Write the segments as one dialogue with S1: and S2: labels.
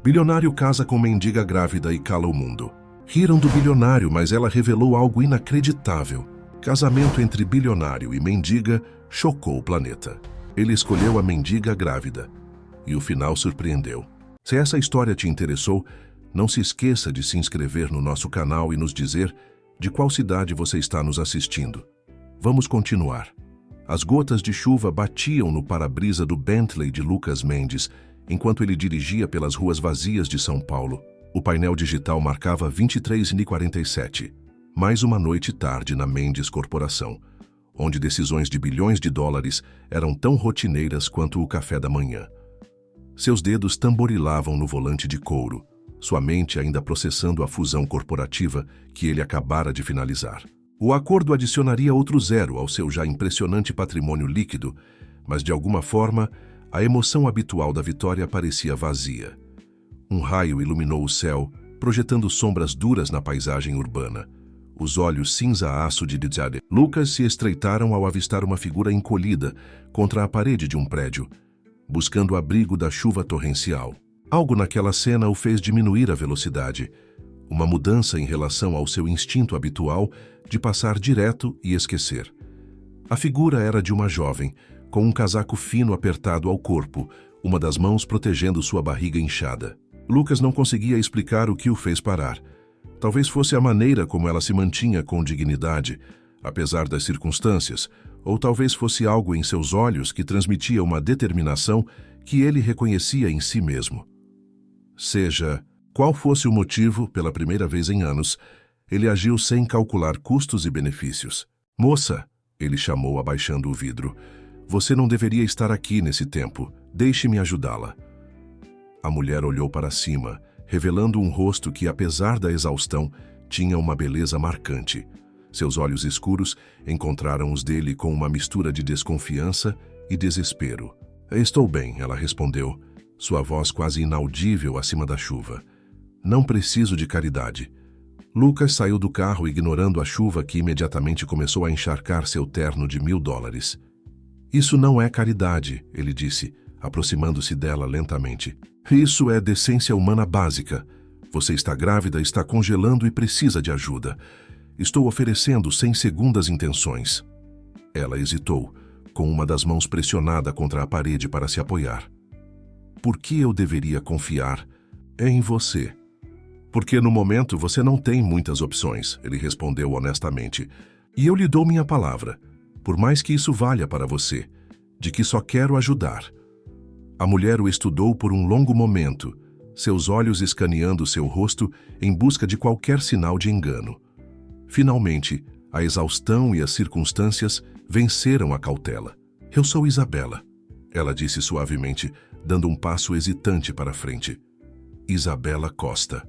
S1: Bilionário casa com mendiga grávida e cala o mundo. Riram do bilionário, mas ela revelou algo inacreditável. Casamento entre bilionário e mendiga chocou o planeta. Ele escolheu a mendiga grávida. E o final surpreendeu. Se essa história te interessou, não se esqueça de se inscrever no nosso canal e nos dizer de qual cidade você está nos assistindo. Vamos continuar. As gotas de chuva batiam no para-brisa do Bentley de Lucas Mendes, enquanto ele dirigia pelas ruas vazias de São Paulo. O painel digital marcava 23h47. Mais uma noite tarde na Mendes Corporação, onde decisões de bilhões de dólares eram tão rotineiras quanto o café da manhã. Seus dedos tamborilavam no volante de couro, sua mente ainda processando a fusão corporativa que ele acabara de finalizar. O acordo adicionaria outro zero ao seu já impressionante patrimônio líquido, mas de alguma forma, a emoção habitual da vitória parecia vazia. Um raio iluminou o céu, projetando sombras duras na paisagem urbana. Os olhos cinza-aço de Djade Lucas se estreitaram ao avistar uma figura encolhida contra a parede de um prédio, buscando abrigo da chuva torrencial. Algo naquela cena o fez diminuir a velocidade, uma mudança em relação ao seu instinto habitual de passar direto e esquecer. A figura era de uma jovem, com um casaco fino apertado ao corpo, uma das mãos protegendo sua barriga inchada. Lucas não conseguia explicar o que o fez parar. Talvez fosse a maneira como ela se mantinha com dignidade, apesar das circunstâncias, ou talvez fosse algo em seus olhos que transmitia uma determinação que ele reconhecia em si mesmo. Seja qual fosse o motivo, pela primeira vez em anos, ele agiu sem calcular custos e benefícios. "Moça", ele chamou abaixando o vidro, "você não deveria estar aqui nesse tempo. Deixe-me ajudá-la." A mulher olhou para cima, revelando um rosto que, apesar da exaustão, tinha uma beleza marcante. Seus olhos escuros encontraram os dele com uma mistura de desconfiança e desespero. "Estou bem", ela respondeu, sua voz quase inaudível acima da chuva. "Não preciso de caridade." Lucas saiu do carro ignorando a chuva que imediatamente começou a encharcar seu terno de $1000. "Isso não é caridade", ele disse, aproximando-se dela lentamente. "Isso é decência humana básica. Você está grávida, está congelando e precisa de ajuda. Estou oferecendo sem segundas intenções." Ela hesitou, com uma das mãos pressionada contra a parede para se apoiar. "Por que eu deveria confiar em você?" "Porque no momento você não tem muitas opções", ele respondeu honestamente. "E eu lhe dou minha palavra, por mais que isso valha para você, de que só quero ajudar." A mulher o estudou por um longo momento, seus olhos escaneando seu rosto em busca de qualquer sinal de engano. Finalmente, a exaustão e as circunstâncias venceram a cautela. "Eu sou Isabela", ela disse suavemente, dando um passo hesitante para frente. "Isabela Costa."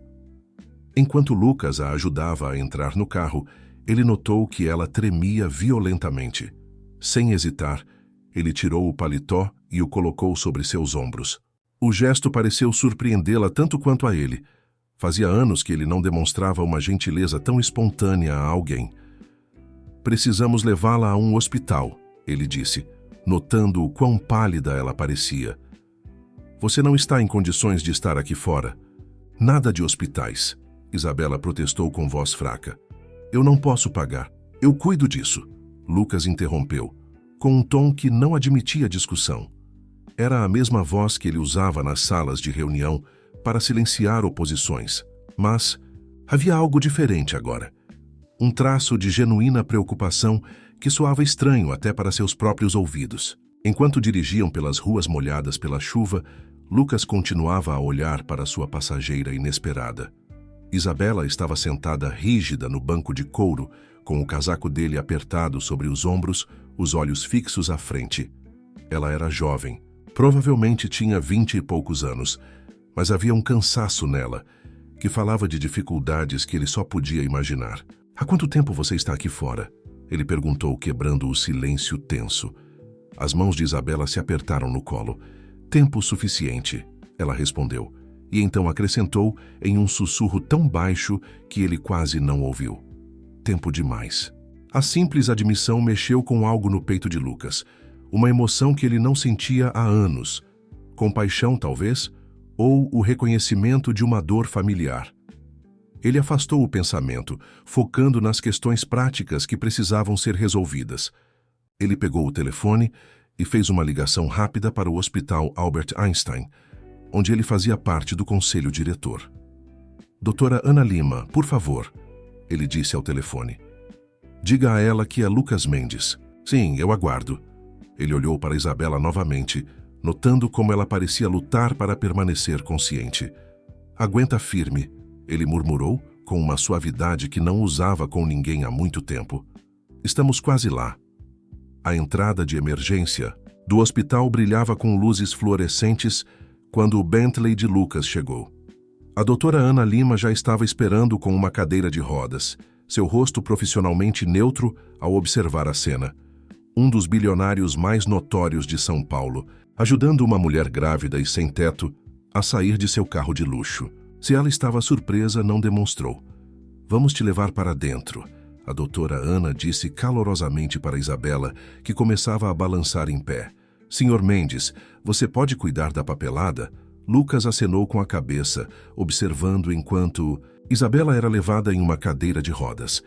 S1: Enquanto Lucas a ajudava a entrar no carro, ele notou que ela tremia violentamente. Sem hesitar, ele tirou o paletó e o colocou sobre seus ombros. O gesto pareceu surpreendê-la tanto quanto a ele. Fazia anos que ele não demonstrava uma gentileza tão espontânea a alguém. "Precisamos levá-la a um hospital", ele disse, notando o quão pálida ela parecia. "Você não está em condições de estar aqui fora." "Nada de hospitais", Isabela protestou com voz fraca. "Eu não posso pagar. Eu cuido disso." Lucas interrompeu, com um tom que não admitia discussão. Era a mesma voz que ele usava nas salas de reunião para silenciar oposições, mas havia algo diferente agora. Um traço de genuína preocupação que soava estranho até para seus próprios ouvidos. Enquanto dirigiam pelas ruas molhadas pela chuva, Lucas continuava a olhar para sua passageira inesperada. Isabela estava sentada rígida no banco de couro, com o casaco dele apertado sobre os ombros, os olhos fixos à frente. Ela era jovem, provavelmente tinha 20 e poucos anos, mas havia um cansaço nela, que falava de dificuldades que ele só podia imaginar. "Há quanto tempo você está aqui fora?" ele perguntou, quebrando o silêncio tenso. As mãos de Isabela se apertaram no colo. "Tempo suficiente", ela respondeu, e então acrescentou em um sussurro tão baixo que ele quase não ouviu. "Tempo demais." A simples admissão mexeu com algo no peito de Lucas, uma emoção que ele não sentia há anos. Compaixão, talvez, ou o reconhecimento de uma dor familiar. Ele afastou o pensamento, focando nas questões práticas que precisavam ser resolvidas. Ele pegou o telefone e fez uma ligação rápida para o Hospital Albert Einstein, onde ele fazia parte do conselho diretor. Doutora Ana Lima, por favor, ele disse ao telefone. Diga a ela que é Lucas Mendes. Sim, eu aguardo. Ele olhou para Isabela novamente, notando como ela parecia lutar para permanecer consciente. Aguenta firme, ele murmurou com uma suavidade que não usava com ninguém há muito tempo. Estamos quase lá. A entrada de emergência do hospital brilhava com luzes fluorescentes quando o Bentley de Lucas chegou. A doutora Ana Lima já estava esperando com uma cadeira de rodas, seu rosto profissionalmente neutro ao observar a cena. Um dos bilionários mais notórios de São Paulo, ajudando uma mulher grávida e sem teto a sair de seu carro de luxo. Se ela estava surpresa, não demonstrou. Vamos te levar para dentro, a doutora Ana disse calorosamente para Isabela, que começava a balançar em pé. Senhor Mendes, você pode cuidar da papelada? Lucas acenou com a cabeça, observando enquanto Isabela era levada em uma cadeira de rodas.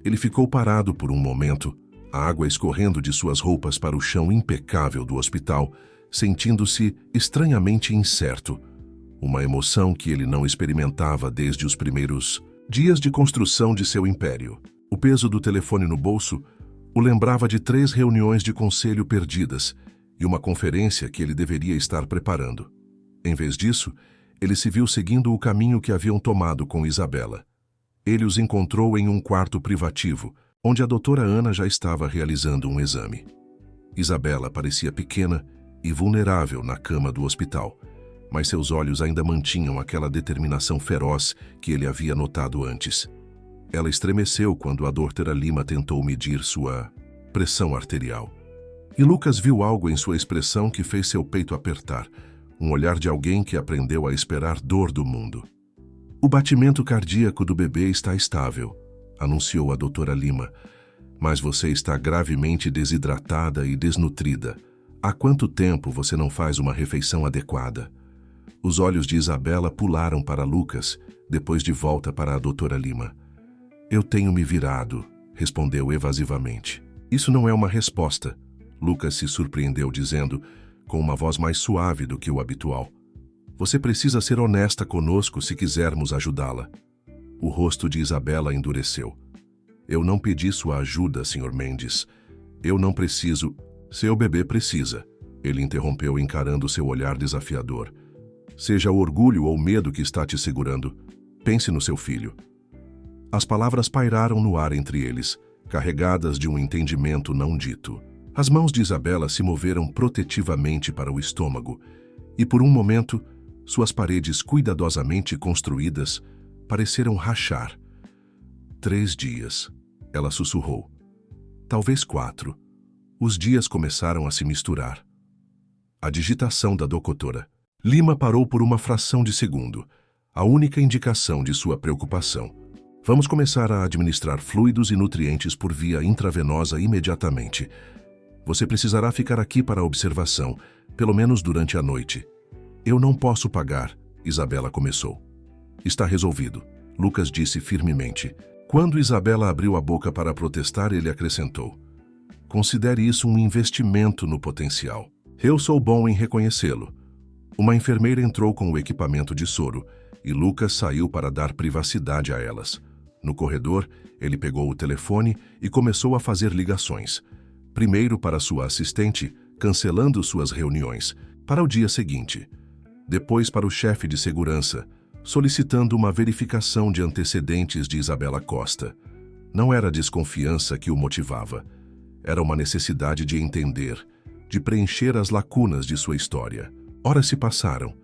S1: Ele ficou parado por um momento, a água escorrendo de suas roupas para o chão impecável do hospital, sentindo-se estranhamente incerto. Uma emoção que ele não experimentava desde os primeiros dias de construção de seu império. O peso do telefone no bolso o lembrava de 3 reuniões de conselho perdidas e uma conferência que ele deveria estar preparando. Em vez disso, ele se viu seguindo o caminho que haviam tomado com Isabela. Ele os encontrou em um quarto privativo, onde a doutora Ana já estava realizando um exame. Isabela parecia pequena e vulnerável na cama do hospital, mas seus olhos ainda mantinham aquela determinação feroz que ele havia notado antes. Ela estremeceu quando a doutora Lima tentou medir sua pressão arterial. E Lucas viu algo em sua expressão que fez seu peito apertar, um olhar de alguém que aprendeu a esperar dor do mundo. O batimento cardíaco do bebê está estável, anunciou a doutora Lima, mas você está gravemente desidratada e desnutrida. Há quanto tempo você não faz uma refeição adequada? Os olhos de Isabela pularam para Lucas, depois de volta para a doutora Lima. Eu tenho me virado, respondeu evasivamente. Isso não é uma resposta, Lucas se surpreendeu dizendo, com uma voz mais suave do que o habitual. Você precisa ser honesta conosco se quisermos ajudá-la. O rosto de Isabela endureceu. Eu não pedi sua ajuda, Sr. Mendes. Eu não preciso. Seu bebê precisa, ele interrompeu encarando seu olhar desafiador. Seja o orgulho ou medo que está te segurando, pense no seu filho. As palavras pairaram no ar entre eles, carregadas de um entendimento não dito. As mãos de Isabela se moveram protetivamente para o estômago, e por um momento, suas paredes cuidadosamente construídas pareceram rachar. 3 dias, ela sussurrou. Talvez 4. Os dias começaram a se misturar. A digitação da doutora Lima parou por uma fração de segundo, a única indicação de sua preocupação. Vamos começar a administrar fluidos e nutrientes por via intravenosa imediatamente. Você precisará ficar aqui para observação, pelo menos durante a noite. Eu não posso pagar, Isabela começou. Está resolvido, Lucas disse firmemente. Quando Isabela abriu a boca para protestar, ele acrescentou. Considere isso um investimento no potencial. Eu sou bom em reconhecê-lo. Uma enfermeira entrou com o equipamento de soro e Lucas saiu para dar privacidade a elas. No corredor, ele pegou o telefone e começou a fazer ligações. Primeiro para sua assistente, cancelando suas reuniões, para o dia seguinte. Depois para o chefe de segurança, solicitando uma verificação de antecedentes de Isabela Costa. Não era desconfiança que o motivava. Era uma necessidade de entender, de preencher as lacunas de sua história. Horas se passaram,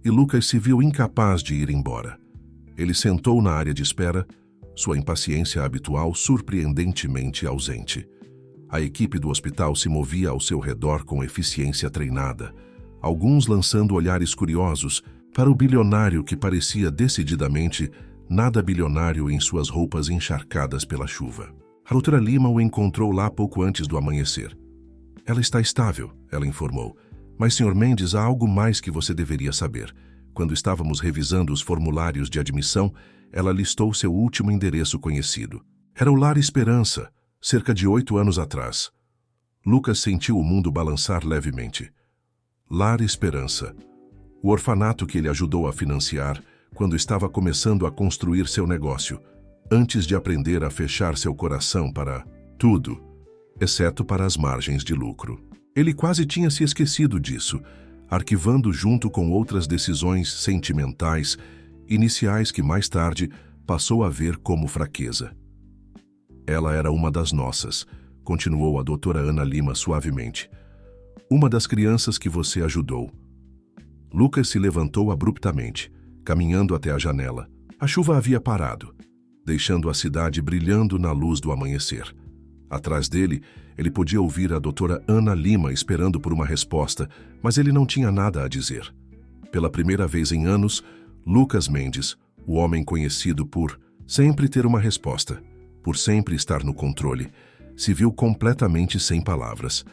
S1: e Lucas se viu incapaz de ir embora. Ele sentou na área de espera, sua impaciência habitual surpreendentemente ausente. A equipe do hospital se movia ao seu redor com eficiência treinada, alguns lançando olhares curiosos para o bilionário que parecia decididamente nada bilionário em suas roupas encharcadas pela chuva. A doutora Lima o encontrou lá pouco antes do amanhecer. Ela está estável, ela informou. Mas, Sr. Mendes, há algo mais que você deveria saber. quando estávamos revisando os formulários de admissão, ela listou seu último endereço conhecido. Era o Lar Esperança, cerca de 8 anos atrás. Lucas sentiu o mundo balançar levemente. Lar Esperança. O orfanato que ele ajudou a financiar quando estava começando a construir seu negócio, antes de aprender a fechar seu coração para tudo, exceto para as margens de lucro. Ele quase tinha se esquecido disso, arquivando junto com outras decisões sentimentais, iniciais que mais tarde passou a ver como fraqueza. Ela era uma das nossas, continuou a doutora Ana Lima suavemente. Uma das crianças que você ajudou. Lucas se levantou abruptamente, caminhando até a janela. A chuva havia parado, deixando a cidade brilhando na luz do amanhecer. Atrás dele, ele podia ouvir a doutora Ana Lima esperando por uma resposta, mas ele não tinha nada a dizer. Pela primeira vez em anos, Lucas Mendes, o homem conhecido por sempre ter uma resposta, por sempre estar no controle, se viu completamente sem palavras.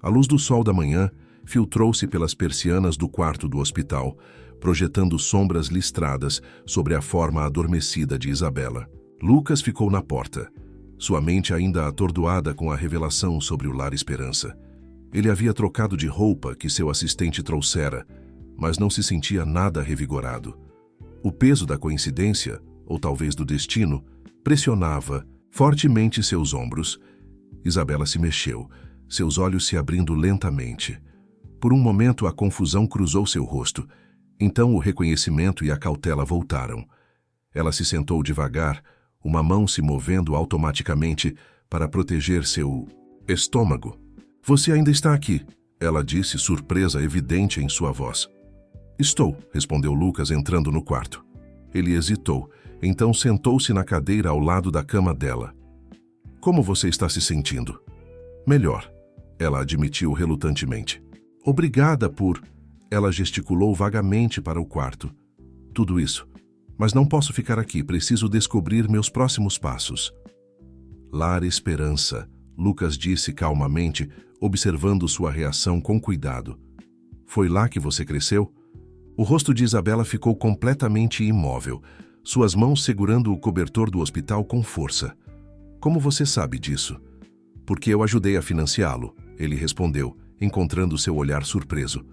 S1: A luz do sol da manhã filtrou-se pelas persianas do quarto do hospital, projetando sombras listradas sobre a forma adormecida de Isabela. Lucas ficou na porta, sua mente ainda atordoada com a revelação sobre o Lar Esperança. Ele havia trocado de roupa que seu assistente trouxera, mas não se sentia nada revigorado. O peso da coincidência, ou talvez do destino, pressionava fortemente seus ombros. Isabela se mexeu, seus olhos se abrindo lentamente. Por um momento a confusão cruzou seu rosto, então o reconhecimento e a cautela voltaram. Ela se sentou devagar, uma mão se movendo automaticamente para proteger seu estômago. Você ainda está aqui, ela disse, surpresa evidente em sua voz. Estou, respondeu Lucas entrando no quarto. Ele hesitou, então sentou-se na cadeira ao lado da cama dela. Como você está se sentindo? Melhor, ela admitiu relutantemente. Obrigada por... Ela gesticulou vagamente para o quarto. Tudo isso. Mas não posso ficar aqui, preciso descobrir meus próximos passos. Lar Esperança, Lucas disse calmamente, observando sua reação com cuidado. Foi lá que você cresceu? O rosto de Isabela ficou completamente imóvel, suas mãos segurando o cobertor do hospital com força. Como você sabe disso? Porque eu ajudei a financiá-lo, ele respondeu, encontrando seu olhar surpreso.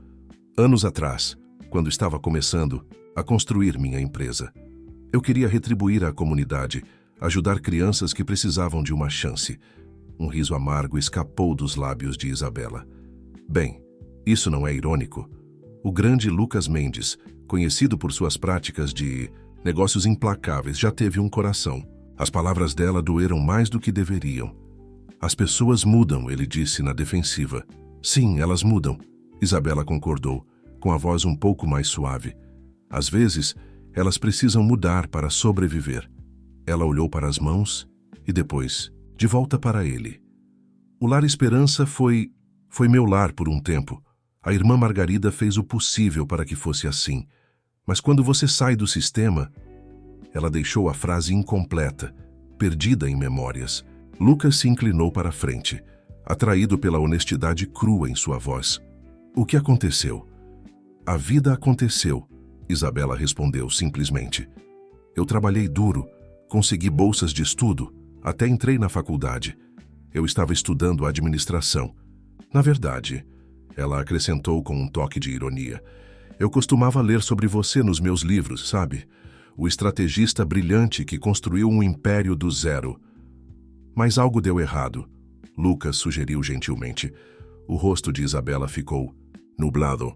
S1: Anos atrás, quando estava começando a construir minha empresa, eu queria retribuir à comunidade, ajudar crianças que precisavam de uma chance. Um riso amargo escapou dos lábios de Isabela. Bem, isso não é irônico. O grande Lucas Mendes, conhecido por suas práticas de negócios implacáveis, já teve um coração. As palavras dela doeram mais do que deveriam. As pessoas mudam, ele disse na defensiva. Sim, elas mudam. Isabela concordou, com a voz um pouco mais suave. Às vezes, elas precisam mudar para sobreviver. Ela olhou para as mãos e depois, de volta para ele. O Lar Esperança foi meu lar por um tempo. A irmã Margarida fez o possível para que fosse assim. Mas quando você sai do sistema... Ela deixou a frase incompleta, perdida em memórias. Lucas se inclinou para a frente, atraído pela honestidade crua em sua voz. O que aconteceu? A vida aconteceu, Isabela respondeu simplesmente. Eu trabalhei duro, consegui bolsas de estudo, até entrei na faculdade. Eu estava estudando administração. Na verdade, ela acrescentou com um toque de ironia, eu costumava ler sobre você nos meus livros, sabe? O estrategista brilhante que construiu um império do zero. Mas algo deu errado, Lucas sugeriu gentilmente. O rosto de Isabela ficou nublado.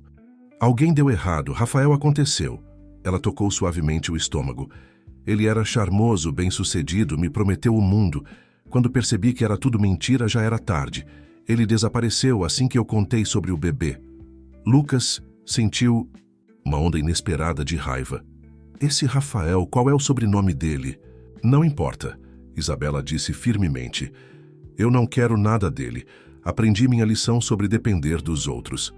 S1: Alguém deu errado, Rafael aconteceu. Ela tocou suavemente o estômago. Ele era charmoso, bem-sucedido, me prometeu o mundo. Quando percebi que era tudo mentira, já era tarde. Ele desapareceu assim que eu contei sobre o bebê. Lucas sentiu uma onda inesperada de raiva. Esse Rafael, qual é o sobrenome dele? Não importa, Isabela disse firmemente. Eu não quero nada dele. Aprendi minha lição sobre depender dos outros.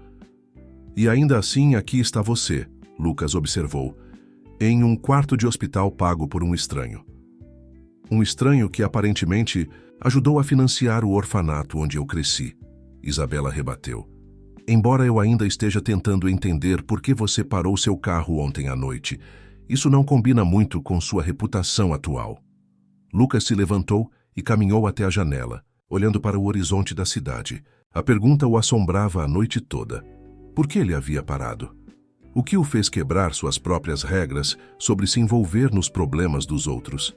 S1: E ainda assim aqui está você, Lucas observou, em um quarto de hospital pago por um estranho. Um estranho que aparentemente ajudou a financiar o orfanato onde eu cresci, Isabela rebateu. Embora eu ainda esteja tentando entender por que você parou seu carro ontem à noite, isso não combina muito com sua reputação atual. Lucas se levantou e caminhou até a janela, olhando para o horizonte da cidade. A pergunta o assombrava a noite toda. Por que ele havia parado? O que o fez quebrar suas próprias regras sobre se envolver nos problemas dos outros?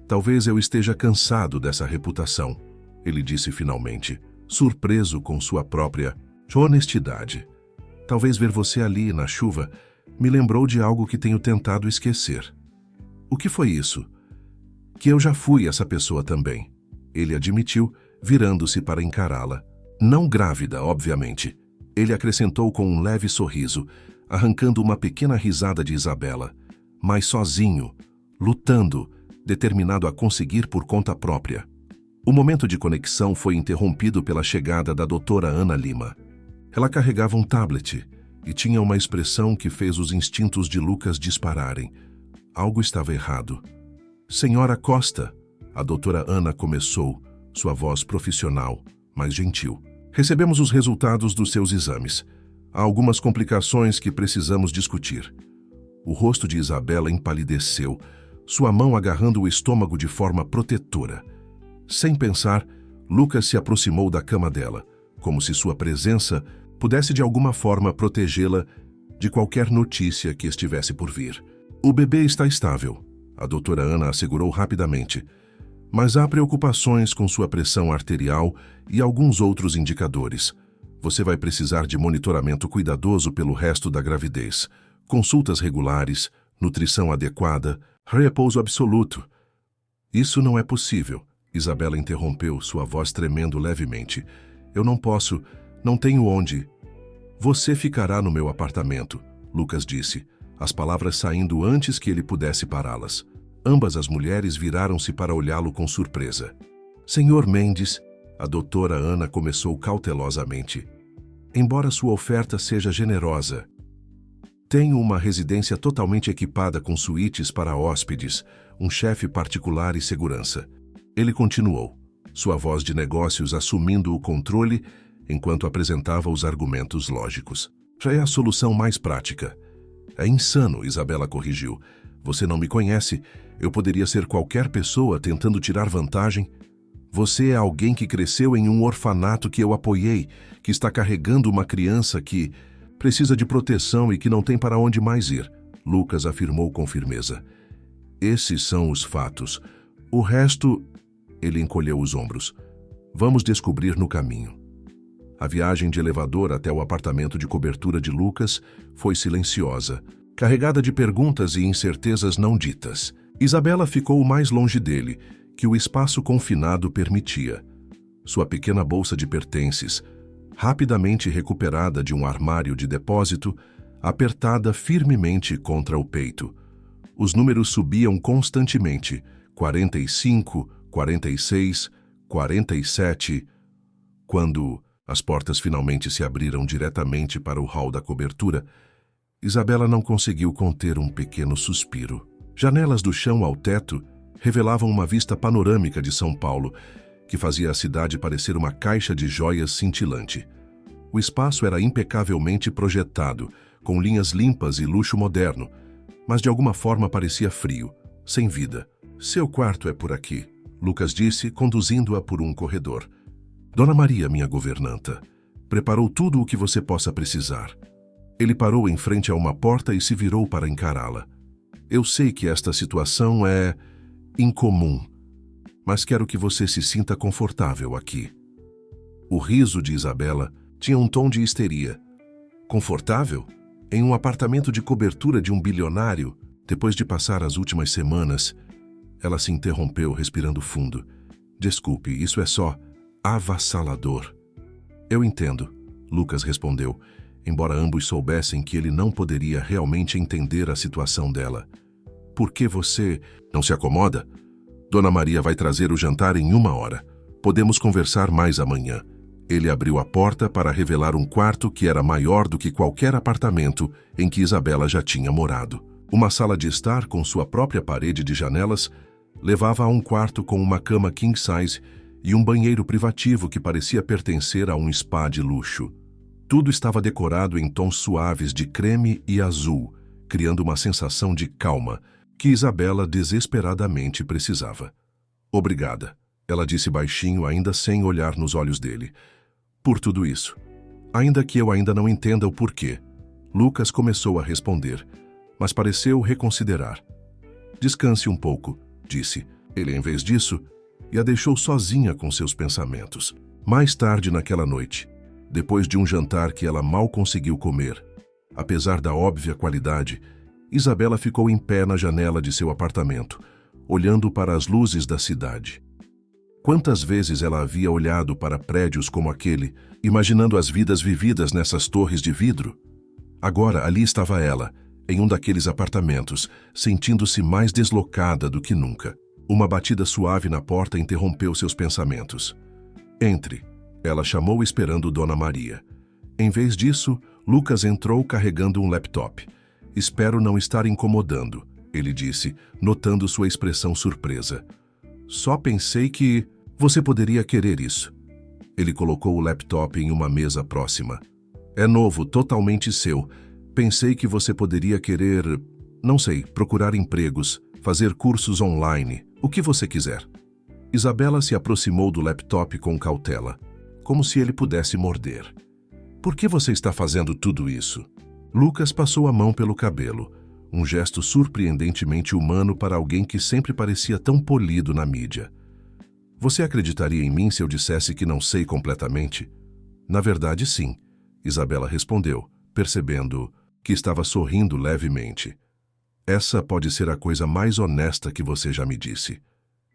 S1: Talvez eu esteja cansado dessa reputação, ele disse finalmente, surpreso com sua própria honestidade. Talvez ver você ali, na chuva, me lembrou de algo que tenho tentado esquecer. O que foi isso? Que eu já fui essa pessoa também, ele admitiu, virando-se para encará-la. Não grávida, obviamente. Ele acrescentou com um leve sorriso, arrancando uma pequena risada de Isabela, mas sozinho, lutando, determinado a conseguir por conta própria. O momento de conexão foi interrompido pela chegada da doutora Ana Lima. Ela carregava um tablet e tinha uma expressão que fez os instintos de Lucas dispararem. Algo estava errado. Senhora Costa, a doutora Ana começou, sua voz profissional, mas gentil. Recebemos os resultados dos seus exames. Há algumas complicações que precisamos discutir. O rosto de Isabela empalideceu, sua mão agarrando o estômago de forma protetora. Sem pensar, Lucas se aproximou da cama dela, como se sua presença pudesse de alguma forma protegê-la de qualquer notícia que estivesse por vir. O bebê está estável, a doutora Ana assegurou rapidamente, mas há preocupações com sua pressão arterial e alguns outros indicadores. Você vai precisar de monitoramento cuidadoso pelo resto da gravidez, consultas regulares, nutrição adequada, repouso absoluto. Isso não é possível, Isabela interrompeu, sua voz tremendo levemente. Eu não posso, não tenho onde. Você ficará no meu apartamento, Lucas disse, as palavras saindo antes que ele pudesse pará-las. Ambas as mulheres viraram-se para olhá-lo com surpresa. Senhor Mendes, a doutora Ana começou cautelosamente. Embora sua oferta seja generosa, tenho uma residência totalmente equipada com suítes para hóspedes, um chefe particular e segurança. Ele continuou, sua voz de negócios assumindo o controle enquanto apresentava os argumentos lógicos. Já é a solução mais prática. É insano, Isabela corrigiu. Você não me conhece. Eu poderia ser qualquer pessoa tentando tirar vantagem. Você é alguém que cresceu em um orfanato que eu apoiei, que está carregando uma criança que precisa de proteção e que não tem para onde mais ir, Lucas afirmou com firmeza. Esses são os fatos. O resto, ele encolheu os ombros. Vamos descobrir no caminho. A viagem de elevador até o apartamento de cobertura de Lucas foi silenciosa, carregada de perguntas e incertezas não ditas. Isabela ficou o mais longe dele, que o espaço confinado permitia. Sua pequena bolsa de pertences, rapidamente recuperada de um armário de depósito, apertada firmemente contra o peito. Os números subiam constantemente, 45, 46, 47, quando as portas finalmente se abriram diretamente para o hall da cobertura, Isabela não conseguiu conter um pequeno suspiro. Janelas do chão ao teto revelavam uma vista panorâmica de São Paulo, que fazia a cidade parecer uma caixa de joias cintilante. O espaço era impecavelmente projetado, com linhas limpas e luxo moderno, mas de alguma forma parecia frio, sem vida. Seu quarto é por aqui, Lucas disse, conduzindo-a por um corredor. Dona Maria, minha governanta, preparou tudo o que você possa precisar. Ele parou em frente a uma porta e se virou para encará-la. Eu sei que esta situação é incomum, mas quero que você se sinta confortável aqui. O riso de Isabela tinha um tom de histeria. Confortável? Em um apartamento de cobertura de um bilionário? Depois de passar as últimas semanas, ela se interrompeu, respirando fundo. Desculpe, isso é só avassalador. Eu entendo, Lucas respondeu, embora ambos soubessem que ele não poderia realmente entender a situação dela. Por que você não se acomoda? Dona Maria vai trazer o jantar em 1 hora. Podemos conversar mais amanhã. Ele abriu a porta para revelar um quarto que era maior do que qualquer apartamento em que Isabela já tinha morado. Uma sala de estar com sua própria parede de janelas levava a um quarto com uma cama king size e um banheiro privativo que parecia pertencer a um spa de luxo. Tudo estava decorado em tons suaves de creme e azul, criando uma sensação de calma que Isabela desesperadamente precisava. Obrigada, ela disse baixinho, ainda sem olhar nos olhos dele. Por tudo isso. Ainda que eu ainda não entenda o porquê. Lucas começou a responder, mas pareceu reconsiderar. Descanse um pouco, disse ele em vez disso, e a deixou sozinha com seus pensamentos. Mais tarde naquela noite, depois de um jantar que ela mal conseguiu comer, apesar da óbvia qualidade, Isabela ficou em pé na janela de seu apartamento, olhando para as luzes da cidade. Quantas vezes ela havia olhado para prédios como aquele, imaginando as vidas vividas nessas torres de vidro? Agora ali estava ela, em um daqueles apartamentos, sentindo-se mais deslocada do que nunca. Uma batida suave na porta interrompeu seus pensamentos. Entre, ela chamou esperando Dona Maria. Em vez disso, Lucas entrou carregando um laptop. Espero não estar incomodando, ele disse, notando sua expressão surpresa. Só pensei que você poderia querer isso. Ele colocou o laptop em uma mesa próxima. É novo, totalmente seu. Pensei que você poderia querer, não sei, procurar empregos, fazer cursos online, o que você quiser. Isabela se aproximou do laptop com cautela, como se ele pudesse morder. Por que você está fazendo tudo isso? Lucas passou a mão pelo cabelo, um gesto surpreendentemente humano para alguém que sempre parecia tão polido na mídia. Você acreditaria em mim se eu dissesse que não sei completamente? Na verdade, sim, Isabela respondeu, percebendo que estava sorrindo levemente. Essa pode ser a coisa mais honesta que você já me disse.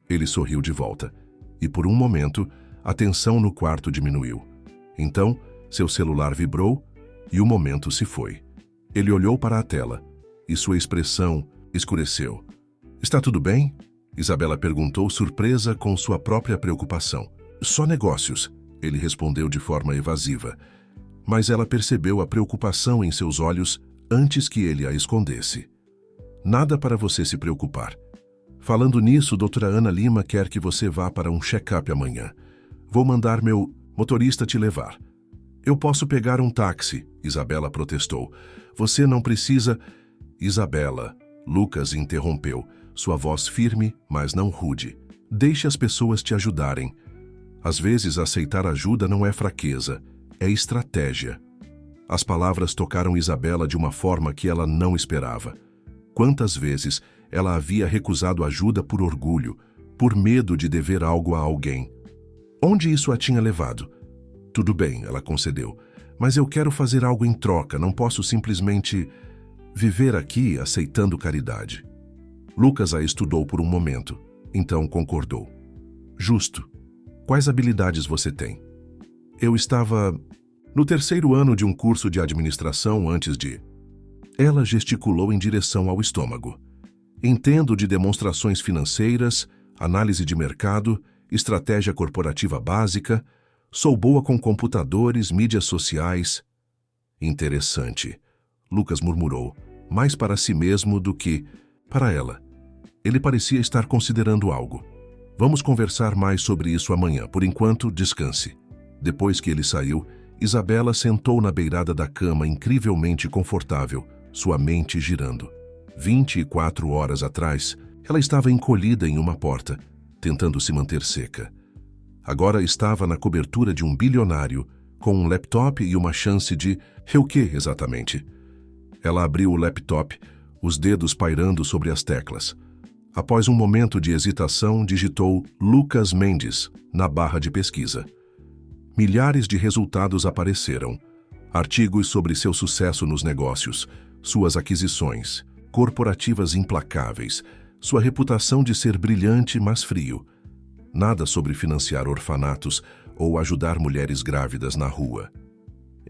S1: Ele sorriu de volta, e por um momento, a tensão no quarto diminuiu. Então, seu celular vibrou e o momento se foi. Ele olhou para a tela, e sua expressão escureceu. Está tudo bem? Isabela perguntou, surpresa com sua própria preocupação. Só negócios, ele respondeu de forma evasiva. Mas ela percebeu a preocupação em seus olhos antes que ele a escondesse. Nada para você se preocupar. Falando nisso, doutora Ana Lima quer que você vá para um check-up amanhã. Vou mandar meu motorista te levar. Eu posso pegar um táxi, Isabela protestou. Você não precisa... Isabela, Lucas interrompeu, sua voz firme, mas não rude. Deixe as pessoas te ajudarem. Às vezes, aceitar ajuda não é fraqueza, é estratégia. As palavras tocaram Isabela de uma forma que ela não esperava. Quantas vezes ela havia recusado ajuda por orgulho, por medo de dever algo a alguém. Onde isso a tinha levado? Tudo bem, ela concedeu, mas eu quero fazer algo em troca, não posso simplesmente viver aqui aceitando caridade. Lucas a estudou por um momento, então concordou. Justo. Quais habilidades você tem? Eu estava no 3º ano de um curso de administração antes de... Ela gesticulou em direção ao estômago. Entendo de demonstrações financeiras, análise de mercado, estratégia corporativa básica, sou boa com computadores, mídias sociais. Interessante, Lucas murmurou, mais para si mesmo do que para ela. Ele parecia estar considerando algo. Vamos conversar mais sobre isso amanhã. Por enquanto, descanse. Depois que ele saiu, Isabela sentou na beirada da cama incrivelmente confortável, sua mente girando. 24 horas atrás, ela estava encolhida em uma porta, tentando se manter seca. Agora estava na cobertura de um bilionário, com um laptop e uma chance de... O que exatamente? Ela abriu o laptop, os dedos pairando sobre as teclas. Após um momento de hesitação, digitou Lucas Mendes na barra de pesquisa. Milhares de resultados apareceram. Artigos sobre seu sucesso nos negócios, suas aquisições, corporativas implacáveis, sua reputação de ser brilhante, mas frio. Nada sobre financiar orfanatos ou ajudar mulheres grávidas na rua.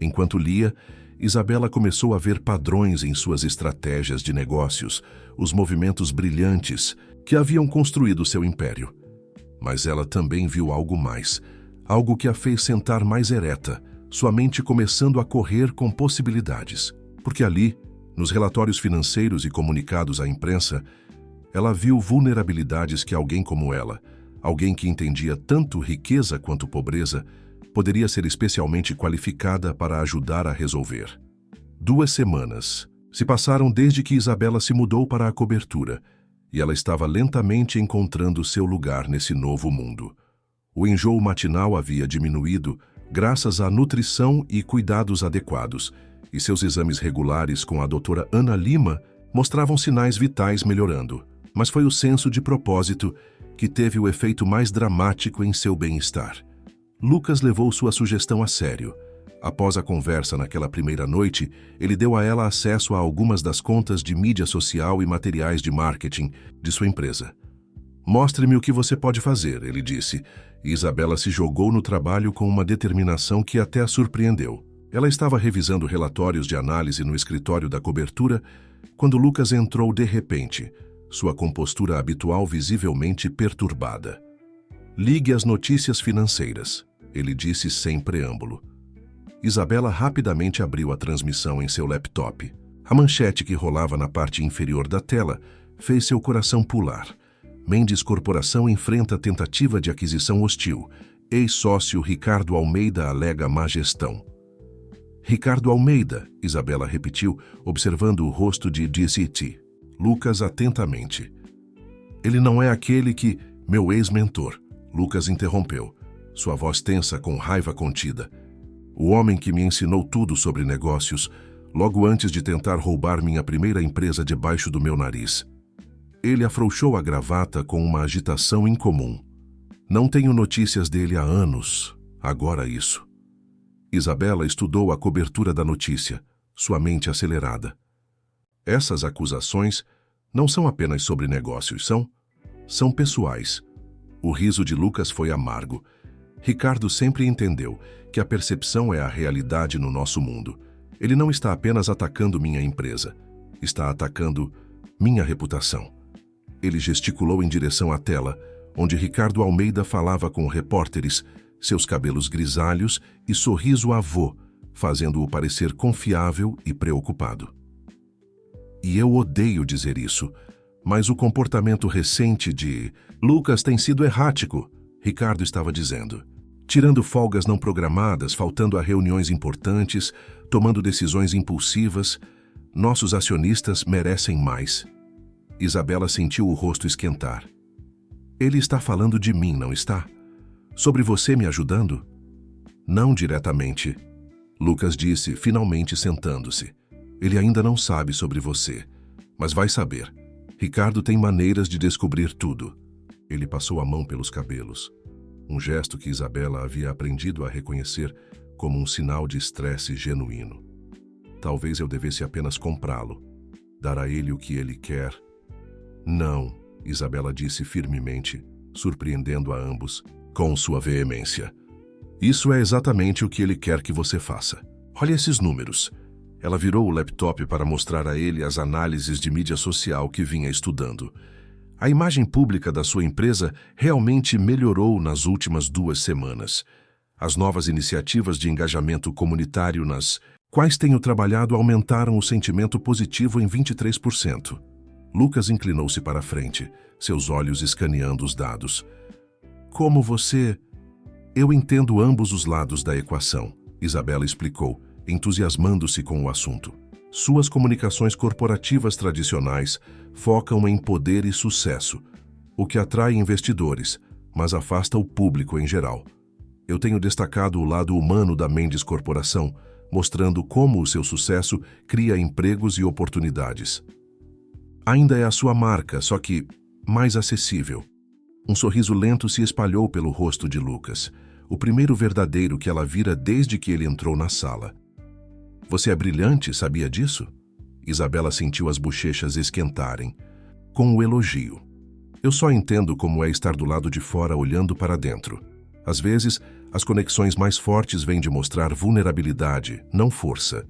S1: Enquanto lia, Isabela começou a ver padrões em suas estratégias de negócios, os movimentos brilhantes que haviam construído seu império. Mas ela também viu algo mais, algo que a fez sentar mais ereta, sua mente começando a correr com possibilidades. Porque ali, nos relatórios financeiros e comunicados à imprensa, ela viu vulnerabilidades que alguém como ela, alguém que entendia tanto riqueza quanto pobreza, Poderia ser especialmente qualificada para ajudar a resolver. 2 semanas se passaram desde que Isabela se mudou para a cobertura, e ela estava lentamente encontrando seu lugar nesse novo mundo. O enjoo matinal havia diminuído graças à nutrição e cuidados adequados, e seus exames regulares com a doutora Ana Lima mostravam sinais vitais melhorando. Mas foi o senso de propósito que teve o efeito mais dramático em seu bem-estar. Lucas levou sua sugestão a sério. Após a conversa naquela primeira noite, ele deu a ela acesso a algumas das contas de mídia social e materiais de marketing de sua empresa. "Mostre-me o que você pode fazer", ele disse, e Isabela se jogou no trabalho com uma determinação que até a surpreendeu. Ela estava revisando relatórios de análise no escritório da cobertura quando Lucas entrou de repente, sua compostura habitual visivelmente perturbada. "Ligue as notícias financeiras", ele disse sem preâmbulo. Isabela rapidamente abriu a transmissão em seu laptop. A manchete que rolava na parte inferior da tela fez seu coração pular. Mendes Corporação enfrenta tentativa de aquisição hostil. Ex-sócio Ricardo Almeida alega má gestão. "Ricardo Almeida", Isabela repetiu, observando o rosto de DCT. Lucas atentamente. "Ele não é aquele que... meu ex-mentor", Lucas interrompeu, sua voz tensa com raiva contida. "O homem que me ensinou tudo sobre negócios, logo antes de tentar roubar minha primeira empresa debaixo do meu nariz." Ele afrouxou a gravata com uma agitação incomum. "Não tenho notícias dele há anos. Agora isso." Isabela estudou a cobertura da notícia, sua mente acelerada. Essas acusações não são apenas sobre negócios, são pessoais. O riso de Lucas foi amargo. Ricardo sempre entendeu que a percepção é a realidade no nosso mundo. Ele não está apenas atacando minha empresa, está atacando minha reputação. Ele gesticulou em direção à tela, onde Ricardo Almeida falava com repórteres, seus cabelos grisalhos e sorriso avô, fazendo-o parecer confiável e preocupado. "E eu odeio dizer isso, mas o comportamento recente de Lucas tem sido errático", Ricardo estava dizendo. "Tirando folgas não programadas, faltando a reuniões importantes, tomando decisões impulsivas. Nossos acionistas merecem mais." Isabela sentiu o rosto esquentar. "Ele está falando de mim, não está? Sobre você me ajudando?" "Não diretamente", Lucas disse, finalmente sentando-se. "Ele ainda não sabe sobre você, mas vai saber. Ricardo tem maneiras de descobrir tudo." Ele passou a mão pelos cabelos, um gesto que Isabela havia aprendido a reconhecer como um sinal de estresse genuíno. Talvez eu devesse apenas comprá-lo, dar a ele o que ele quer. "Não", Isabela disse firmemente, surpreendendo a ambos com sua veemência. "Isso é exatamente o que ele quer que você faça. Olhe esses números." Ela virou o laptop para mostrar a ele as análises de mídia social que vinha estudando. A imagem pública da sua empresa realmente melhorou nas últimas 2 semanas. As novas iniciativas de engajamento comunitário nas quais tenho trabalhado aumentaram o sentimento positivo em 23%. Lucas inclinou-se para a frente, seus olhos escaneando os dados. "Como você... Eu entendo ambos os lados da equação", Isabela explicou, entusiasmando-se com o assunto. "Suas comunicações corporativas tradicionais focam em poder e sucesso, o que atrai investidores, mas afasta o público em geral. Eu tenho destacado o lado humano da Mendes Corporação, mostrando como o seu sucesso cria empregos e oportunidades. Ainda é a sua marca, só que mais acessível." Um sorriso lento se espalhou pelo rosto de Lucas, o primeiro verdadeiro que ela vira desde que ele entrou na sala. "Você é brilhante, sabia disso?" Isabela sentiu as bochechas esquentarem, com o elogio. "Eu só entendo como é estar do lado de fora olhando para dentro. Às vezes, as conexões mais fortes vêm de mostrar vulnerabilidade, não força."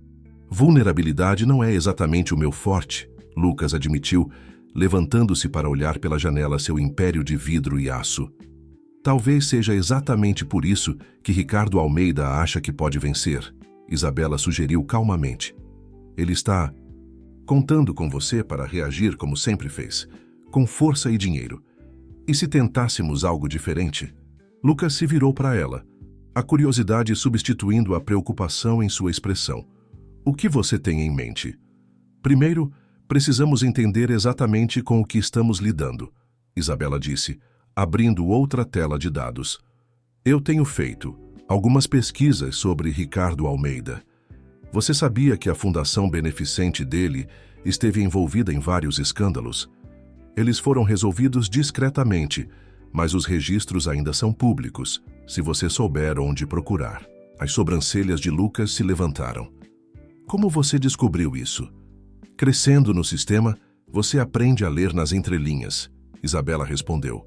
S1: "Vulnerabilidade não é exatamente o meu forte", Lucas admitiu, levantando-se para olhar pela janela seu império de vidro e aço. "Talvez seja exatamente por isso que Ricardo Almeida acha que pode vencer", Isabela sugeriu calmamente. "Ele está contando com você para reagir como sempre fez, com força e dinheiro. E se tentássemos algo diferente?" Lucas se virou para ela. a curiosidade substituindo a preocupação em sua expressão. O que você tem em mente? Primeiro, precisamos entender exatamente com o que estamos lidando, Isabela disse, abrindo outra tela de dados. Eu tenho feito algumas pesquisas sobre Ricardo Almeida. Você sabia que a fundação beneficente dele esteve envolvida em vários escândalos? Eles foram resolvidos discretamente, mas os registros ainda são públicos, se você souber onde procurar. As sobrancelhas de Lucas se levantaram. Como você descobriu isso? Crescendo no sistema, você aprende a ler nas entrelinhas, Isabela respondeu.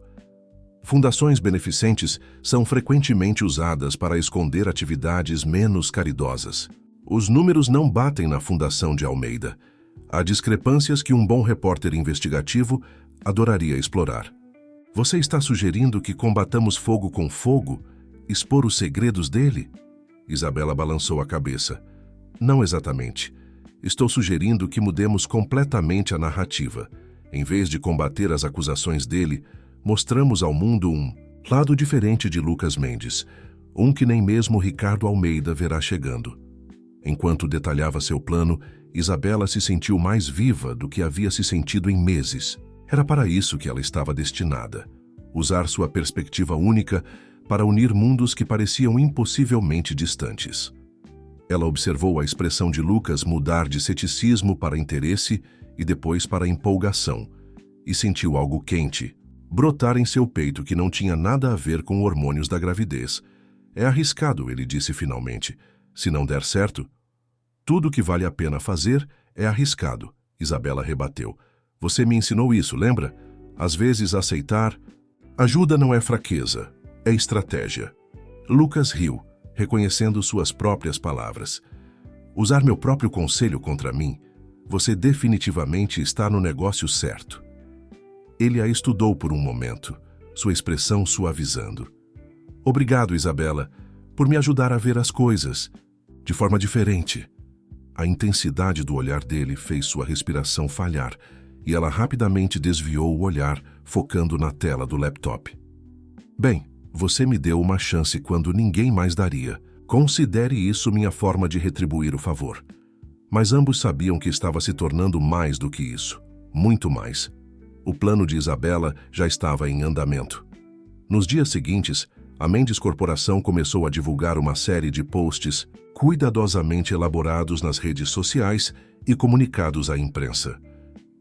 S1: Fundações beneficentes são frequentemente usadas para esconder atividades menos caridosas. Os números não batem na Fundação de Almeida. Há discrepâncias que um bom repórter investigativo adoraria explorar. Você está sugerindo que combatamos fogo com fogo? Expor os segredos dele? Isabela balançou a cabeça. Não exatamente. Estou sugerindo que mudemos completamente a narrativa. Em vez de combater as acusações dele, mostramos ao mundo um lado diferente de Lucas Mendes, um que nem mesmo Ricardo Almeida verá chegando. Enquanto detalhava seu plano, Isabela se sentiu mais viva do que havia se sentido em meses. Era para isso que ela estava destinada. Usar sua perspectiva única para unir mundos que pareciam impossivelmente distantes. Ela observou a expressão de Lucas mudar de ceticismo para interesse e depois para empolgação, e sentiu algo quente brotar em seu peito que não tinha nada a ver com hormônios da gravidez. É arriscado, ele disse finalmente. Se não der certo, tudo que vale a pena fazer é arriscado, Isabela rebateu. Você me ensinou isso, lembra? Às vezes aceitar ajuda não é fraqueza, é estratégia. Lucas riu, reconhecendo suas próprias palavras. Usar meu próprio conselho contra mim? Você definitivamente está no negócio certo. Ele a estudou por um momento, sua expressão suavizando. Obrigado, Isabela, por me ajudar a ver as coisas de forma diferente. A intensidade do olhar dele fez sua respiração falhar e ela rapidamente desviou o olhar, focando na tela do laptop. Bem, você me deu uma chance quando ninguém mais daria. Considere isso minha forma de retribuir o favor. Mas ambos sabiam que estava se tornando mais do que isso. Muito mais. O plano de Isabela já estava em andamento. Nos dias seguintes, a Mendes Corporação começou a divulgar uma série de posts cuidadosamente elaborados nas redes sociais e comunicados à imprensa.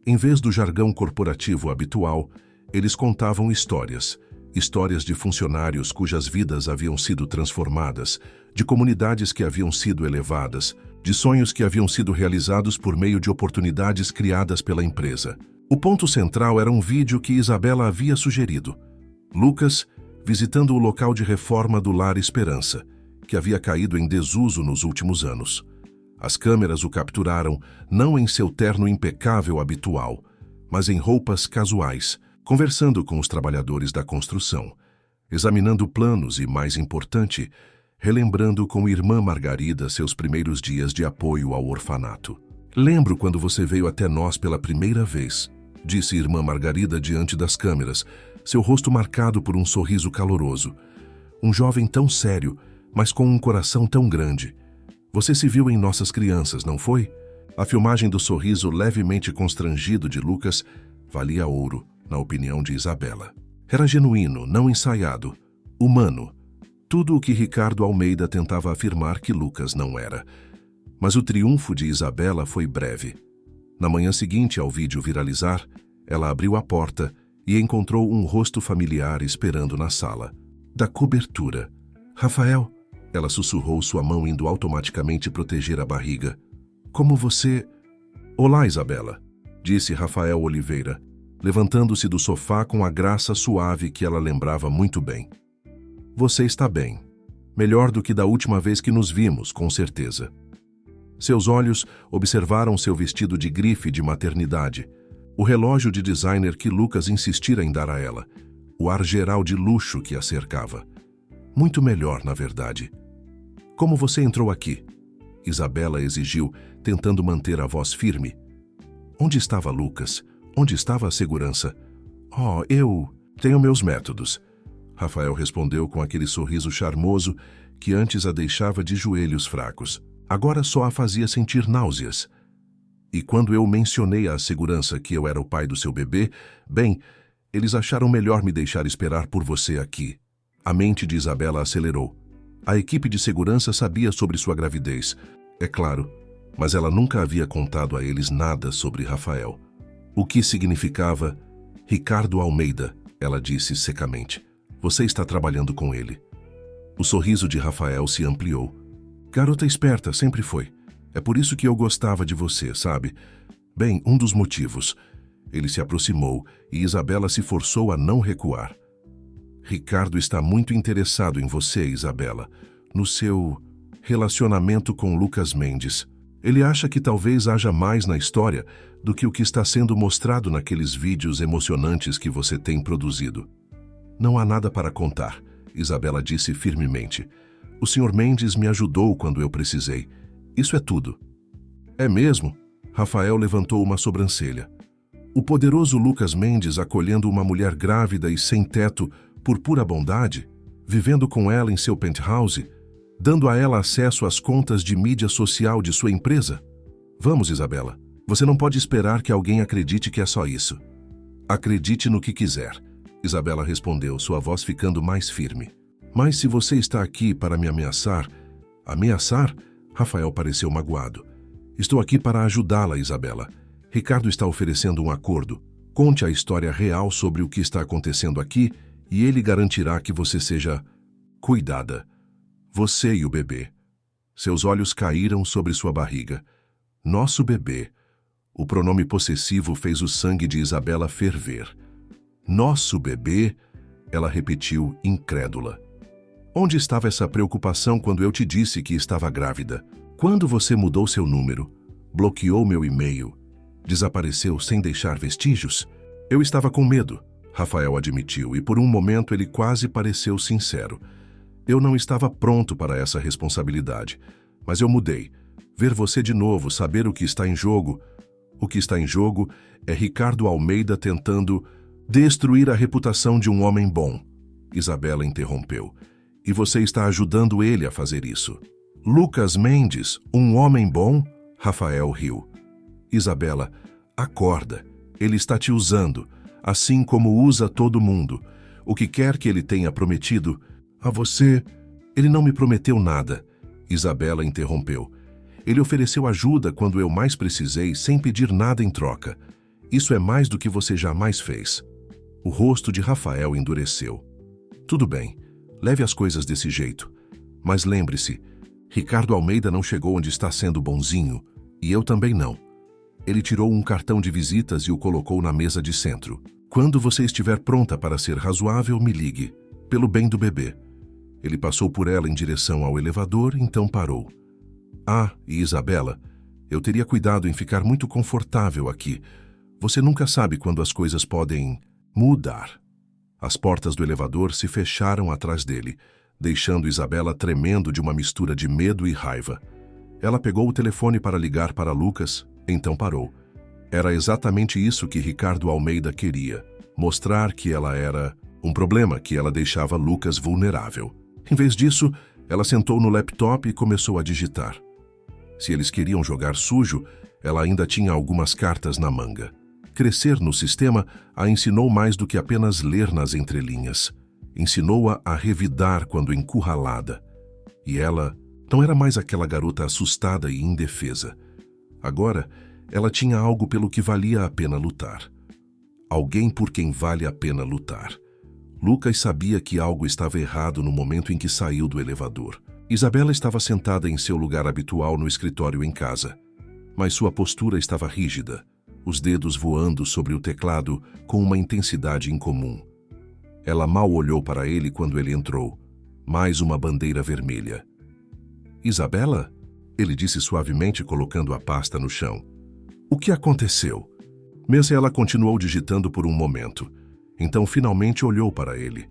S1: Em vez do jargão corporativo habitual, eles contavam histórias de funcionários cujas vidas haviam sido transformadas, de comunidades que haviam sido elevadas, de sonhos que haviam sido realizados por meio de oportunidades criadas pela empresa. O ponto central era um vídeo que Isabela havia sugerido. Lucas visitando o local de reforma do Lar Esperança, que havia caído em desuso nos últimos anos. As câmeras o capturaram não em seu terno impecável habitual, mas em roupas casuais, conversando com os trabalhadores da construção, examinando planos e, mais importante, relembrando com irmã Margarida seus primeiros dias de apoio ao orfanato. Lembro quando você veio até nós pela primeira vez, disse irmã Margarida diante das câmeras, seu rosto marcado por um sorriso caloroso. Um jovem tão sério, mas com um coração tão grande. Você se viu em nossas crianças, não foi? A filmagem do sorriso levemente constrangido de Lucas valia ouro, na opinião de Isabela. Era genuíno, não ensaiado, humano. Tudo o que Ricardo Almeida tentava afirmar que Lucas não era. Mas o triunfo de Isabela foi breve. Na manhã seguinte ao vídeo viralizar, ela abriu a porta e encontrou um rosto familiar esperando na sala. Da cobertura. Rafael, ela sussurrou, sua mão indo automaticamente proteger a barriga. Como você... Olá, Isabela, disse Rafael Oliveira, levantando-se do sofá com a graça suave que ela lembrava muito bem. Você está bem. Melhor do que da última vez que nos vimos, com certeza. Seus olhos observaram seu vestido de grife de maternidade, o relógio de designer que Lucas insistira em dar a ela, o ar geral de luxo que a cercava. Muito melhor, na verdade. Como você entrou aqui? Isabela exigiu, tentando manter a voz firme. Onde estava Lucas? Onde estava a segurança? Oh, eu tenho meus métodos. Rafael respondeu com aquele sorriso charmoso que antes a deixava de joelhos fracos, agora só a fazia sentir náuseas. E quando eu mencionei à segurança que eu era o pai do seu bebê, bem, eles acharam melhor me deixar esperar por você aqui. A mente de Isabela acelerou. A equipe de segurança sabia sobre sua gravidez, é claro, mas ela nunca havia contado a eles nada sobre Rafael. O que significava Ricardo Almeida, ela disse secamente. Você está trabalhando com ele. O sorriso de Rafael se ampliou. Garota esperta, sempre foi. É por isso que eu gostava de você, sabe? Bem, um dos motivos. Ele se aproximou e Isabela se forçou a não recuar. Ricardo está muito interessado em você, Isabela, no seu relacionamento com Lucas Mendes. Ele acha que talvez haja mais na história do que o que está sendo mostrado naqueles vídeos emocionantes que você tem produzido. Não há nada para contar, Isabela disse firmemente. O Sr. Mendes me ajudou quando eu precisei. Isso é tudo. É mesmo? Rafael levantou uma sobrancelha. O poderoso Lucas Mendes acolhendo uma mulher grávida e sem teto por pura bondade, vivendo com ela em seu penthouse, dando a ela acesso às contas de mídia social de sua empresa? Vamos, Isabela. Você não pode esperar que alguém acredite que é só isso. Acredite no que quiser, Isabela respondeu, sua voz ficando mais firme. Mas se você está aqui para me ameaçar... Ameaçar? Rafael pareceu magoado. Estou aqui para ajudá-la, Isabela. Ricardo está oferecendo um acordo. Conte a história real sobre o que está acontecendo aqui e ele garantirá que você seja cuidada. Você e o bebê. Seus olhos caíram sobre sua barriga. Nosso bebê. O pronome possessivo fez o sangue de Isabela ferver. Nosso bebê? Ela repetiu, incrédula. Onde estava essa preocupação quando eu te disse que estava grávida? Quando você mudou seu número, bloqueou meu e-mail, desapareceu sem deixar vestígios? Eu estava com medo, Rafael admitiu, e por um momento ele quase pareceu sincero. Eu não estava pronto para essa responsabilidade, mas eu mudei. Ver você de novo, saber o que está em jogo. O que está em jogo é Ricardo Almeida tentando destruir a reputação de um homem bom. Isabela interrompeu. E você está ajudando ele a fazer isso. Lucas Mendes, um homem bom? Rafael riu. Isabela, acorda. Ele está te usando, assim como usa todo mundo. O que quer que ele tenha prometido a você, ele não me prometeu nada. Isabela interrompeu. Ele ofereceu ajuda quando eu mais precisei, sem pedir nada em troca. Isso é mais do que você jamais fez. O rosto de Rafael endureceu. Tudo bem, leve as coisas desse jeito. Mas lembre-se, Ricardo Almeida não chegou onde está sendo bonzinho, e eu também não. Ele tirou um cartão de visitas e o colocou na mesa de centro. Quando você estiver pronta para ser razoável, me ligue, pelo bem do bebê. Ele passou por ela em direção ao elevador, então parou. Ah, e Isabela, eu teria cuidado em ficar muito confortável aqui. Você nunca sabe quando as coisas podem mudar. As portas do elevador se fecharam atrás dele, deixando Isabela tremendo de uma mistura de medo e raiva. Ela pegou o telefone para ligar para Lucas, então parou. Era exatamente isso que Ricardo Almeida queria, mostrar que ela era um problema, que ela deixava Lucas vulnerável. Em vez disso, ela sentou no laptop e começou a digitar. Se eles queriam jogar sujo, ela ainda tinha algumas cartas na manga. Crescer no sistema a ensinou mais do que apenas ler nas entrelinhas. Ensinou-a a revidar quando encurralada. E ela não era mais aquela garota assustada e indefesa. Agora, ela tinha algo pelo que valia a pena lutar. Alguém por quem vale a pena lutar. Lucas sabia que algo estava errado no momento em que saiu do elevador. Isabela estava sentada em seu lugar habitual no escritório em casa, mas sua postura estava rígida, os dedos voando sobre o teclado com uma intensidade incomum. Ela mal olhou para ele quando ele entrou. Mais uma bandeira vermelha. Isabela? Ele disse suavemente, colocando a pasta no chão. O que aconteceu? Mesmo ela continuou digitando por um momento. Então finalmente olhou para ele.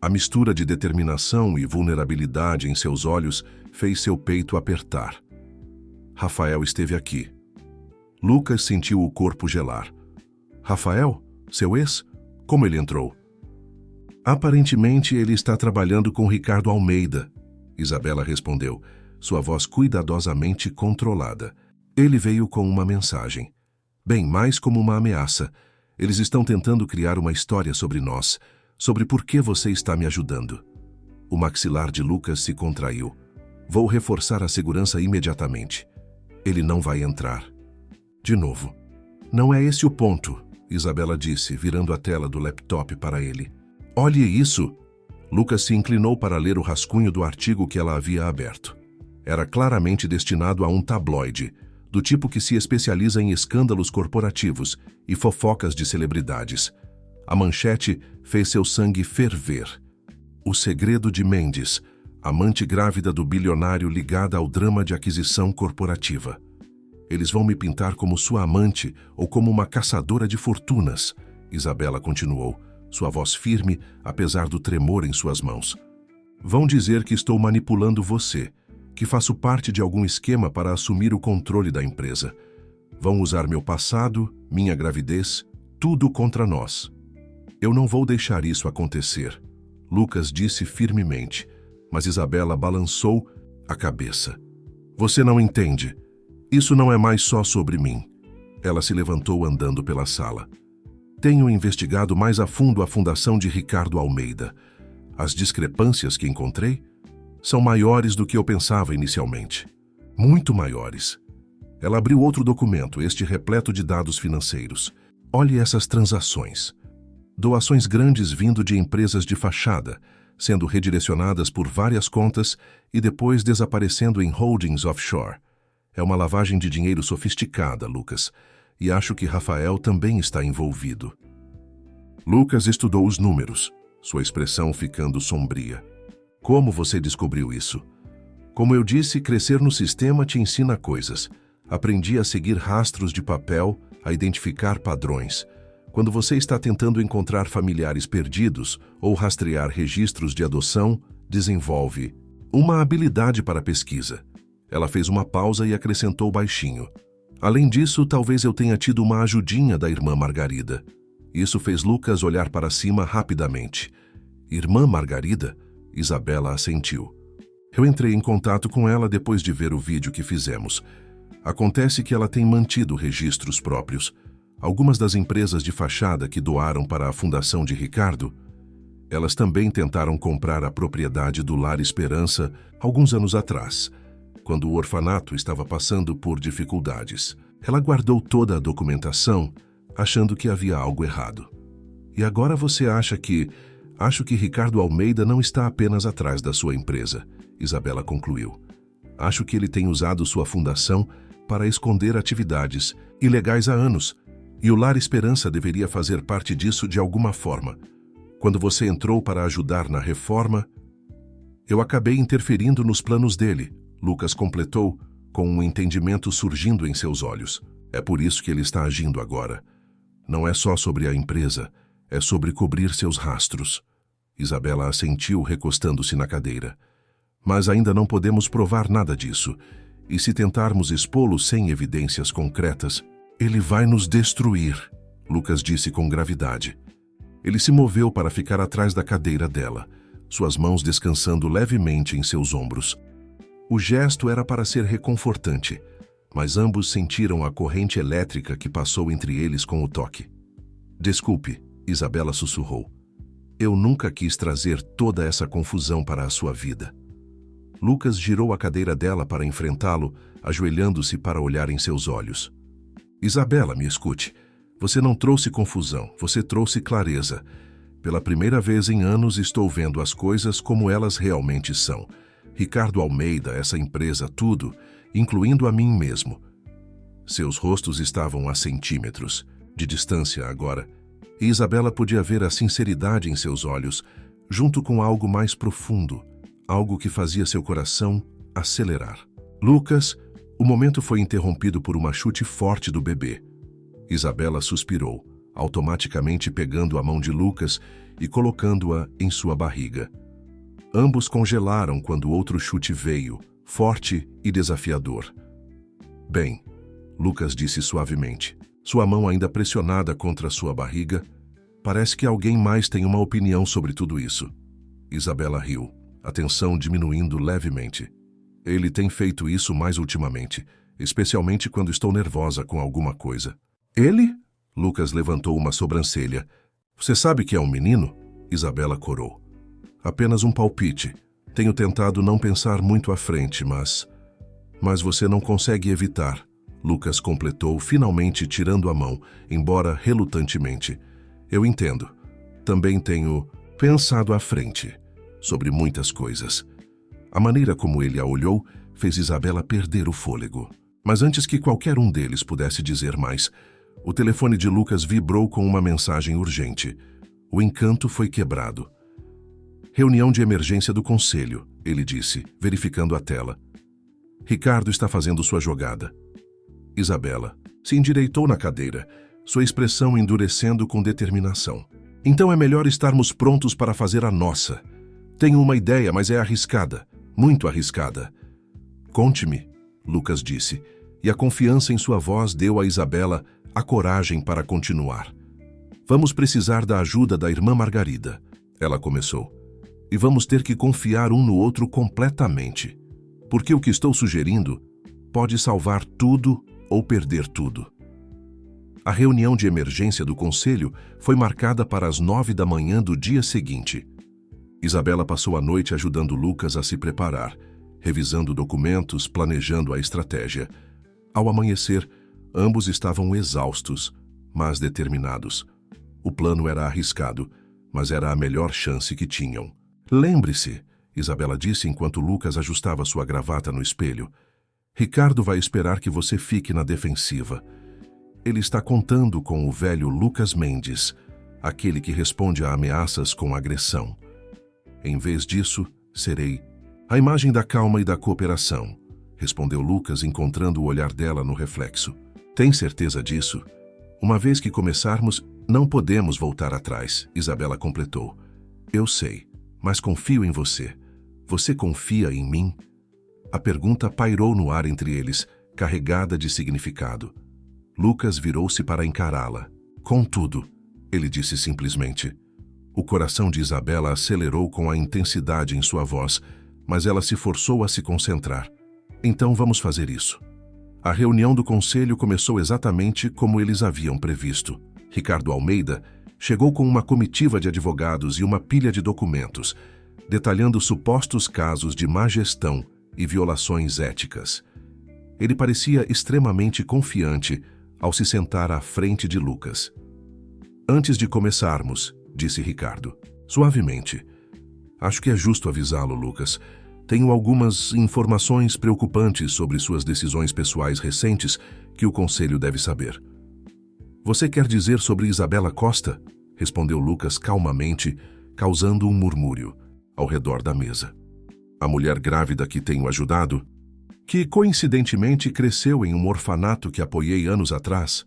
S1: A mistura de determinação e vulnerabilidade em seus olhos fez seu peito apertar. Rafael esteve aqui. Lucas sentiu o corpo gelar. Rafael? Seu ex? Como ele entrou? Aparentemente ele está trabalhando com Ricardo Almeida. Isabela respondeu, sua voz cuidadosamente controlada. Ele veio com uma mensagem. Bem, mais como uma ameaça. Eles estão tentando criar uma história sobre nós, sobre por que você está me ajudando. O maxilar de Lucas se contraiu. Vou reforçar a segurança imediatamente. Ele não vai entrar. De novo. Não é esse o ponto, Isabela disse, virando a tela do laptop para ele. Olhe isso! Lucas se inclinou para ler o rascunho do artigo que ela havia aberto. Era claramente destinado a um tabloide, do tipo que se especializa em escândalos corporativos e fofocas de celebridades. A manchete fez seu sangue ferver. O segredo de Mendes, amante grávida do bilionário ligada ao drama de aquisição corporativa. Eles vão me pintar como sua amante ou como uma caçadora de fortunas, Isabela continuou, sua voz firme, apesar do tremor em suas mãos. Vão dizer que estou manipulando você, que faço parte de algum esquema para assumir o controle da empresa. Vão usar meu passado, minha gravidez, tudo contra nós. Eu não vou deixar isso acontecer, Lucas disse firmemente, mas Isabela balançou a cabeça. Você não entende. Isso não é mais só sobre mim. Ela se levantou andando pela sala. Tenho investigado mais a fundo a fundação de Ricardo Almeida. As discrepâncias que encontrei são maiores do que eu pensava inicialmente. Muito maiores. Ela abriu outro documento, este repleto de dados financeiros. Olhe essas transações. Doações grandes vindo de empresas de fachada, sendo redirecionadas por várias contas e depois desaparecendo em holdings offshore. É uma lavagem de dinheiro sofisticada, Lucas, e acho que Rafael também está envolvido. Lucas estudou os números, sua expressão ficando sombria. Como você descobriu isso? Como eu disse, crescer no sistema te ensina coisas. Aprendi a seguir rastros de papel, a identificar padrões. Quando você está tentando encontrar familiares perdidos ou rastrear registros de adoção, desenvolve uma habilidade para pesquisa. Ela fez uma pausa e acrescentou baixinho. Além disso, talvez eu tenha tido uma ajudinha da irmã Margarida. Isso fez Lucas olhar para cima rapidamente. Irmã Margarida? Isabela assentiu. Eu entrei em contato com ela depois de ver o vídeo que fizemos. Acontece que ela tem mantido registros próprios. Algumas das empresas de fachada que doaram para a fundação de Ricardo, elas também tentaram comprar a propriedade do Lar Esperança alguns anos atrás, quando o orfanato estava passando por dificuldades. Ela guardou toda a documentação, achando que havia algo errado. E agora você acha que... Acho que Ricardo Almeida não está apenas atrás da sua empresa, Isabela concluiu. Acho que ele tem usado sua fundação para esconder atividades ilegais há anos, e o Lar Esperança deveria fazer parte disso de alguma forma. Quando você entrou para ajudar na reforma, eu acabei interferindo nos planos dele, Lucas completou, com um entendimento surgindo em seus olhos. É por isso que ele está agindo agora. Não é só sobre a empresa, é sobre cobrir seus rastros. Isabela assentiu, recostando-se na cadeira. Mas ainda não podemos provar nada disso. E se tentarmos expô-lo sem evidências concretas, ele vai nos destruir, Lucas disse com gravidade. Ele se moveu para ficar atrás da cadeira dela, suas mãos descansando levemente em seus ombros. O gesto era para ser reconfortante, mas ambos sentiram a corrente elétrica que passou entre eles com o toque. Desculpe, Isabela sussurrou. Eu nunca quis trazer toda essa confusão para a sua vida. Lucas girou a cadeira dela para enfrentá-lo, ajoelhando-se para olhar em seus olhos. Isabela, me escute. Você não trouxe confusão, você trouxe clareza. Pela primeira vez em anos estou vendo as coisas como elas realmente são. Ricardo Almeida, essa empresa, tudo, incluindo a mim mesmo. Seus rostos estavam a centímetros de distância agora, e Isabela podia ver a sinceridade em seus olhos, junto com algo mais profundo, algo que fazia seu coração acelerar. Lucas, o momento foi interrompido por uma chute forte do bebê. Isabela suspirou, automaticamente pegando a mão de Lucas e colocando-a em sua barriga. Ambos congelaram quando outro chute veio, forte e desafiador. Bem, Lucas disse suavemente, sua mão ainda pressionada contra sua barriga, parece que alguém mais tem uma opinião sobre tudo isso. Isabela riu. a tensão diminuindo levemente. Ele tem feito isso mais ultimamente, especialmente quando estou nervosa com alguma coisa. Ele? Lucas levantou uma sobrancelha. Você sabe que é um menino? Isabela corou. Apenas um palpite. Tenho tentado não pensar muito à frente, mas você não consegue evitar. Lucas completou, finalmente tirando a mão, embora relutantemente. Eu entendo. Também tenho pensado à frente, sobre muitas coisas. A maneira como ele a olhou fez Isabela perder o fôlego. Mas antes que qualquer um deles pudesse dizer mais, o telefone de Lucas vibrou com uma mensagem urgente. O encanto foi quebrado. Reunião de emergência do conselho, ele disse, verificando a tela. Ricardo está fazendo sua jogada. Isabela se endireitou na cadeira, sua expressão endurecendo com determinação. Então é melhor estarmos prontos para fazer a nossa. Tenho uma ideia, mas é arriscada, muito arriscada. Conte-me, Lucas disse, e a confiança em sua voz deu a Isabela a coragem para continuar. Vamos precisar da ajuda da irmã Margarida, ela começou. E vamos ter que confiar um no outro completamente. Porque o que estou sugerindo pode salvar tudo ou perder tudo. A reunião de emergência do conselho foi marcada para as 9 da manhã do dia seguinte. Isabela passou a noite ajudando Lucas a se preparar, revisando documentos, planejando a estratégia. Ao amanhecer, ambos estavam exaustos, mas determinados. O plano era arriscado, mas era a melhor chance que tinham. Lembre-se, Isabela disse enquanto Lucas ajustava sua gravata no espelho. Ricardo vai esperar que você fique na defensiva. Ele está contando com o velho Lucas Mendes, aquele que responde a ameaças com agressão. Em vez disso, serei a imagem da calma e da cooperação, respondeu Lucas, encontrando o olhar dela no reflexo. Tem certeza disso? Uma vez que começarmos, não podemos voltar atrás, Isabela completou. Eu sei, mas confio em você. Você confia em mim? A pergunta pairou no ar entre eles, carregada de significado. Lucas virou-se para encará-la. Contudo, ele disse simplesmente. O coração de Isabela acelerou com a intensidade em sua voz, mas ela se forçou a se concentrar. Então vamos fazer isso. A reunião do conselho começou exatamente como eles haviam previsto. Ricardo Almeida chegou com uma comitiva de advogados e uma pilha de documentos, detalhando supostos casos de má gestão e violações éticas. Ele parecia extremamente confiante ao se sentar à frente de Lucas. Antes de começarmos, disse Ricardo, suavemente. Acho que é justo avisá-lo, Lucas. Tenho algumas informações preocupantes sobre suas decisões pessoais recentes que o conselho deve saber. Você quer dizer sobre Isabela Costa? Respondeu Lucas calmamente, causando um murmúrio ao redor da mesa. A mulher grávida que tenho ajudado, que coincidentemente cresceu em um orfanato que apoiei anos atrás.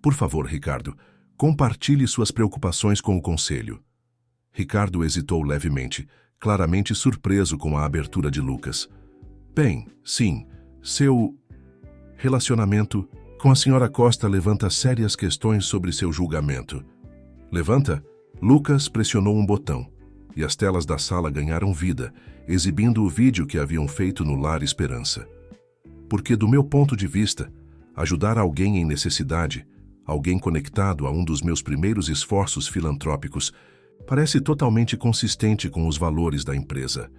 S1: Por favor, Ricardo, compartilhe suas preocupações com o conselho. Ricardo hesitou levemente, claramente surpreso com a abertura de Lucas. Bem, sim, seu relacionamento com a senhora Costa levanta sérias questões sobre seu julgamento. Levanta? Lucas pressionou um botão, e as telas da sala ganharam vida, exibindo o vídeo que haviam feito no Lar Esperança. Porque, do meu ponto de vista, ajudar alguém em necessidade, alguém conectado a um dos meus primeiros esforços filantrópicos, parece totalmente consistente com os valores da empresa.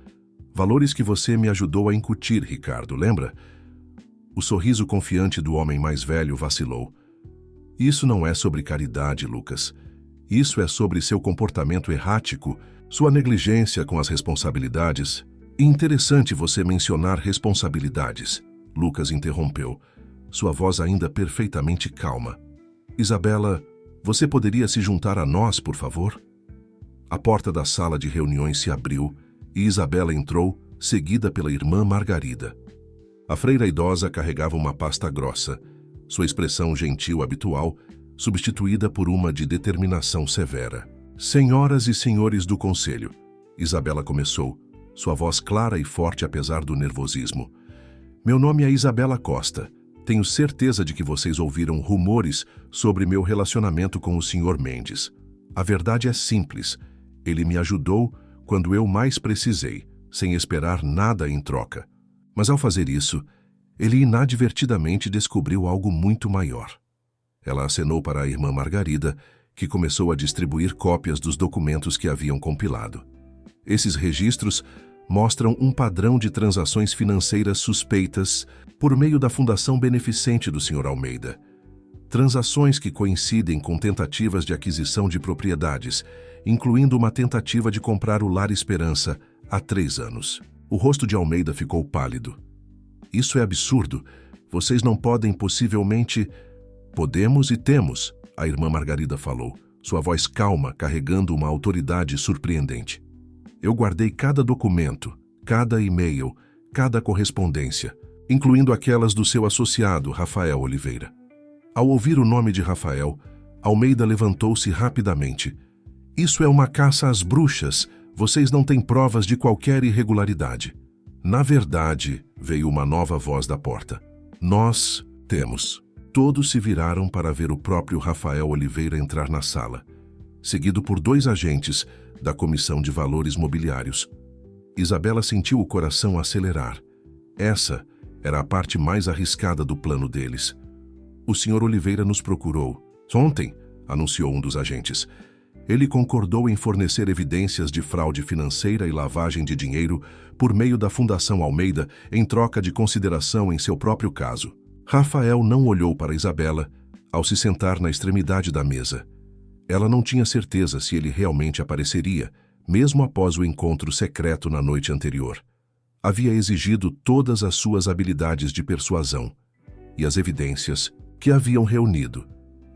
S1: Valores que você me ajudou a incutir, Ricardo, lembra? O sorriso confiante do homem mais velho vacilou. Isso não é sobre caridade, Lucas. Isso é sobre seu comportamento errático, sua negligência com as responsabilidades. Interessante você mencionar responsabilidades, Lucas interrompeu, sua voz ainda perfeitamente calma. Isabela, você poderia se juntar a nós, por favor? A porta da sala de reuniões se abriu e Isabela entrou, seguida pela irmã Margarida. A freira idosa carregava uma pasta grossa, sua expressão gentil habitual, substituída por uma de determinação severa. Senhoras e senhores do conselho, Isabela começou, sua voz clara e forte apesar do nervosismo. Meu nome é Isabela Costa. Tenho certeza de que vocês ouviram rumores sobre meu relacionamento com o Sr. Mendes. A verdade é simples. Ele me ajudou quando eu mais precisei, sem esperar nada em troca. Mas ao fazer isso, ele inadvertidamente descobriu algo muito maior. Ela acenou para a irmã Margarida, que começou a distribuir cópias dos documentos que haviam compilado. Esses registros mostram um padrão de transações financeiras suspeitas por meio da fundação beneficente do Sr. Almeida. Transações que coincidem com tentativas de aquisição de propriedades, incluindo uma tentativa de comprar o Lar Esperança há 3 anos. O rosto de Almeida ficou pálido. Isso é absurdo. Vocês não podem possivelmente... Podemos e temos, a irmã Margarida falou, sua voz calma, carregando uma autoridade surpreendente. Eu guardei cada documento, cada e-mail, cada correspondência, incluindo aquelas do seu associado, Rafael Oliveira. Ao ouvir o nome de Rafael, Almeida levantou-se rapidamente. Isso é uma caça às bruxas. Vocês não têm provas de qualquer irregularidade. Na verdade, veio uma nova voz da porta. Nós temos. Todos se viraram para ver o próprio Rafael Oliveira entrar na sala, seguido por 2 agentes da Comissão de Valores Mobiliários. Isabela sentiu o coração acelerar. Essa era a parte mais arriscada do plano deles. O Sr. Oliveira nos procurou. Ontem, anunciou um dos agentes. Ele concordou em fornecer evidências de fraude financeira e lavagem de dinheiro por meio da Fundação Almeida em troca de consideração em seu próprio caso. Rafael não olhou para Isabela ao se sentar na extremidade da mesa. Ela não tinha certeza se ele realmente apareceria, mesmo após o encontro secreto na noite anterior. Havia exigido todas as suas habilidades de persuasão e as evidências que haviam reunido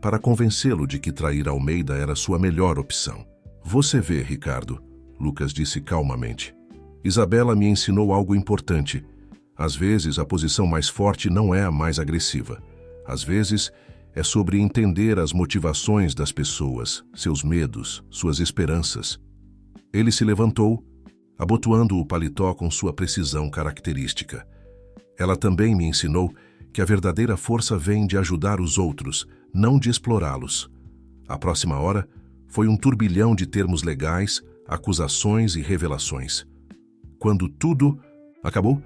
S1: para convencê-lo de que trair Almeida era sua melhor opção. Você vê, Ricardo, Lucas disse calmamente. Isabela me ensinou algo importante. Às vezes, a posição mais forte não é a mais agressiva. Às vezes, é sobre entender as motivações das pessoas, seus medos, suas esperanças. Ele se levantou, abotoando o paletó com sua precisão característica. Ela também me ensinou que a verdadeira força vem de ajudar os outros, não de explorá-los. A próxima hora foi um turbilhão de termos legais, acusações e revelações. Quando tudo acabou,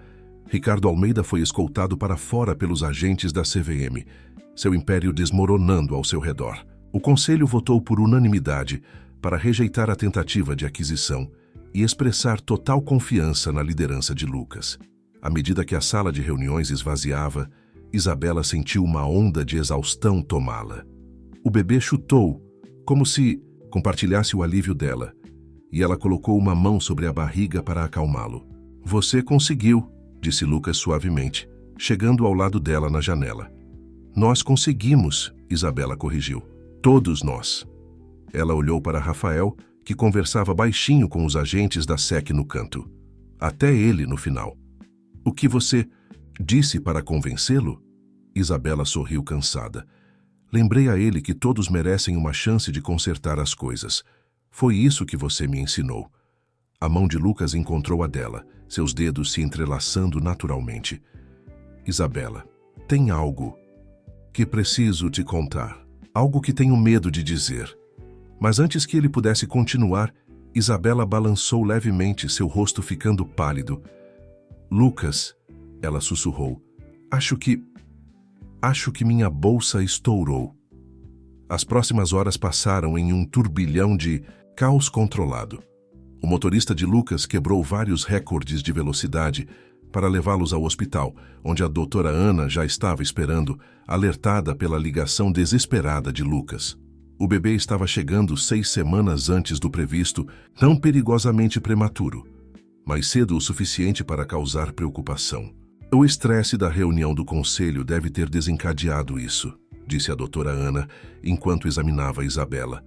S1: Ricardo Almeida foi escoltado para fora pelos agentes da CVM, seu império desmoronando ao seu redor. O conselho votou por unanimidade para rejeitar a tentativa de aquisição e expressar total confiança na liderança de Lucas. À medida que a sala de reuniões esvaziava, Isabela sentiu uma onda de exaustão tomá-la. O bebê chutou, como se compartilhasse o alívio dela, e ela colocou uma mão sobre a barriga para acalmá-lo. Você conseguiu, disse Lucas suavemente, chegando ao lado dela na janela. Nós conseguimos, Isabela corrigiu. Todos nós. Ela olhou para Rafael, que conversava baixinho com os agentes da SEC no canto. Até ele no final. O que você disse para convencê-lo? Isabela sorriu cansada. Lembrei a ele que todos merecem uma chance de consertar as coisas. Foi isso que você me ensinou. A mão de Lucas encontrou a dela, seus dedos se entrelaçando naturalmente. Isabela, tem algo que preciso te contar. Algo que tenho medo de dizer. Mas antes que ele pudesse continuar, Isabela balançou levemente, seu rosto ficando pálido. Lucas, ela sussurrou, acho que minha bolsa estourou. As próximas horas passaram em um turbilhão de caos controlado. O motorista de Lucas quebrou vários recordes de velocidade para levá-los ao hospital, onde a doutora Ana já estava esperando, alertada pela ligação desesperada de Lucas. O bebê estava chegando 6 semanas antes do previsto, não perigosamente prematuro, mas cedo o suficiente para causar preocupação. O estresse da reunião do conselho deve ter desencadeado isso, disse a doutora Ana, enquanto examinava Isabela.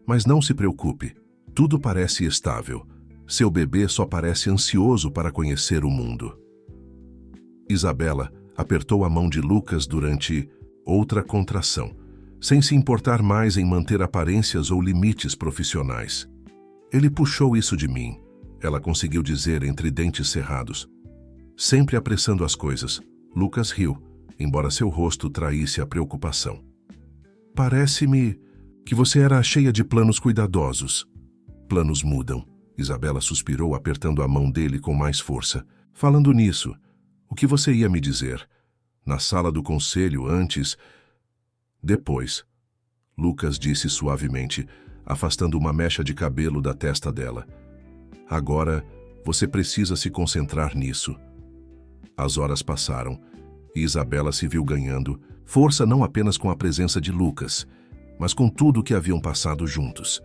S1: Mas não se preocupe, tudo parece estável. Seu bebê só parece ansioso para conhecer o mundo. Isabela apertou a mão de Lucas durante outra contração, sem se importar mais em manter aparências ou limites profissionais. Ele puxou isso de mim, ela conseguiu dizer entre dentes cerrados. Sempre apressando as coisas, Lucas riu, embora seu rosto traísse a preocupação. Parece-me que você era cheia de planos cuidadosos. Planos mudam, Isabela suspirou, apertando a mão dele com mais força. Falando nisso, o que você ia me dizer? Na sala do conselho, antes... Depois, Lucas disse suavemente, afastando uma mecha de cabelo da testa dela. Agora, você precisa se concentrar nisso. As horas passaram e Isabela se viu ganhando força não apenas com a presença de Lucas, mas com tudo o que haviam passado juntos.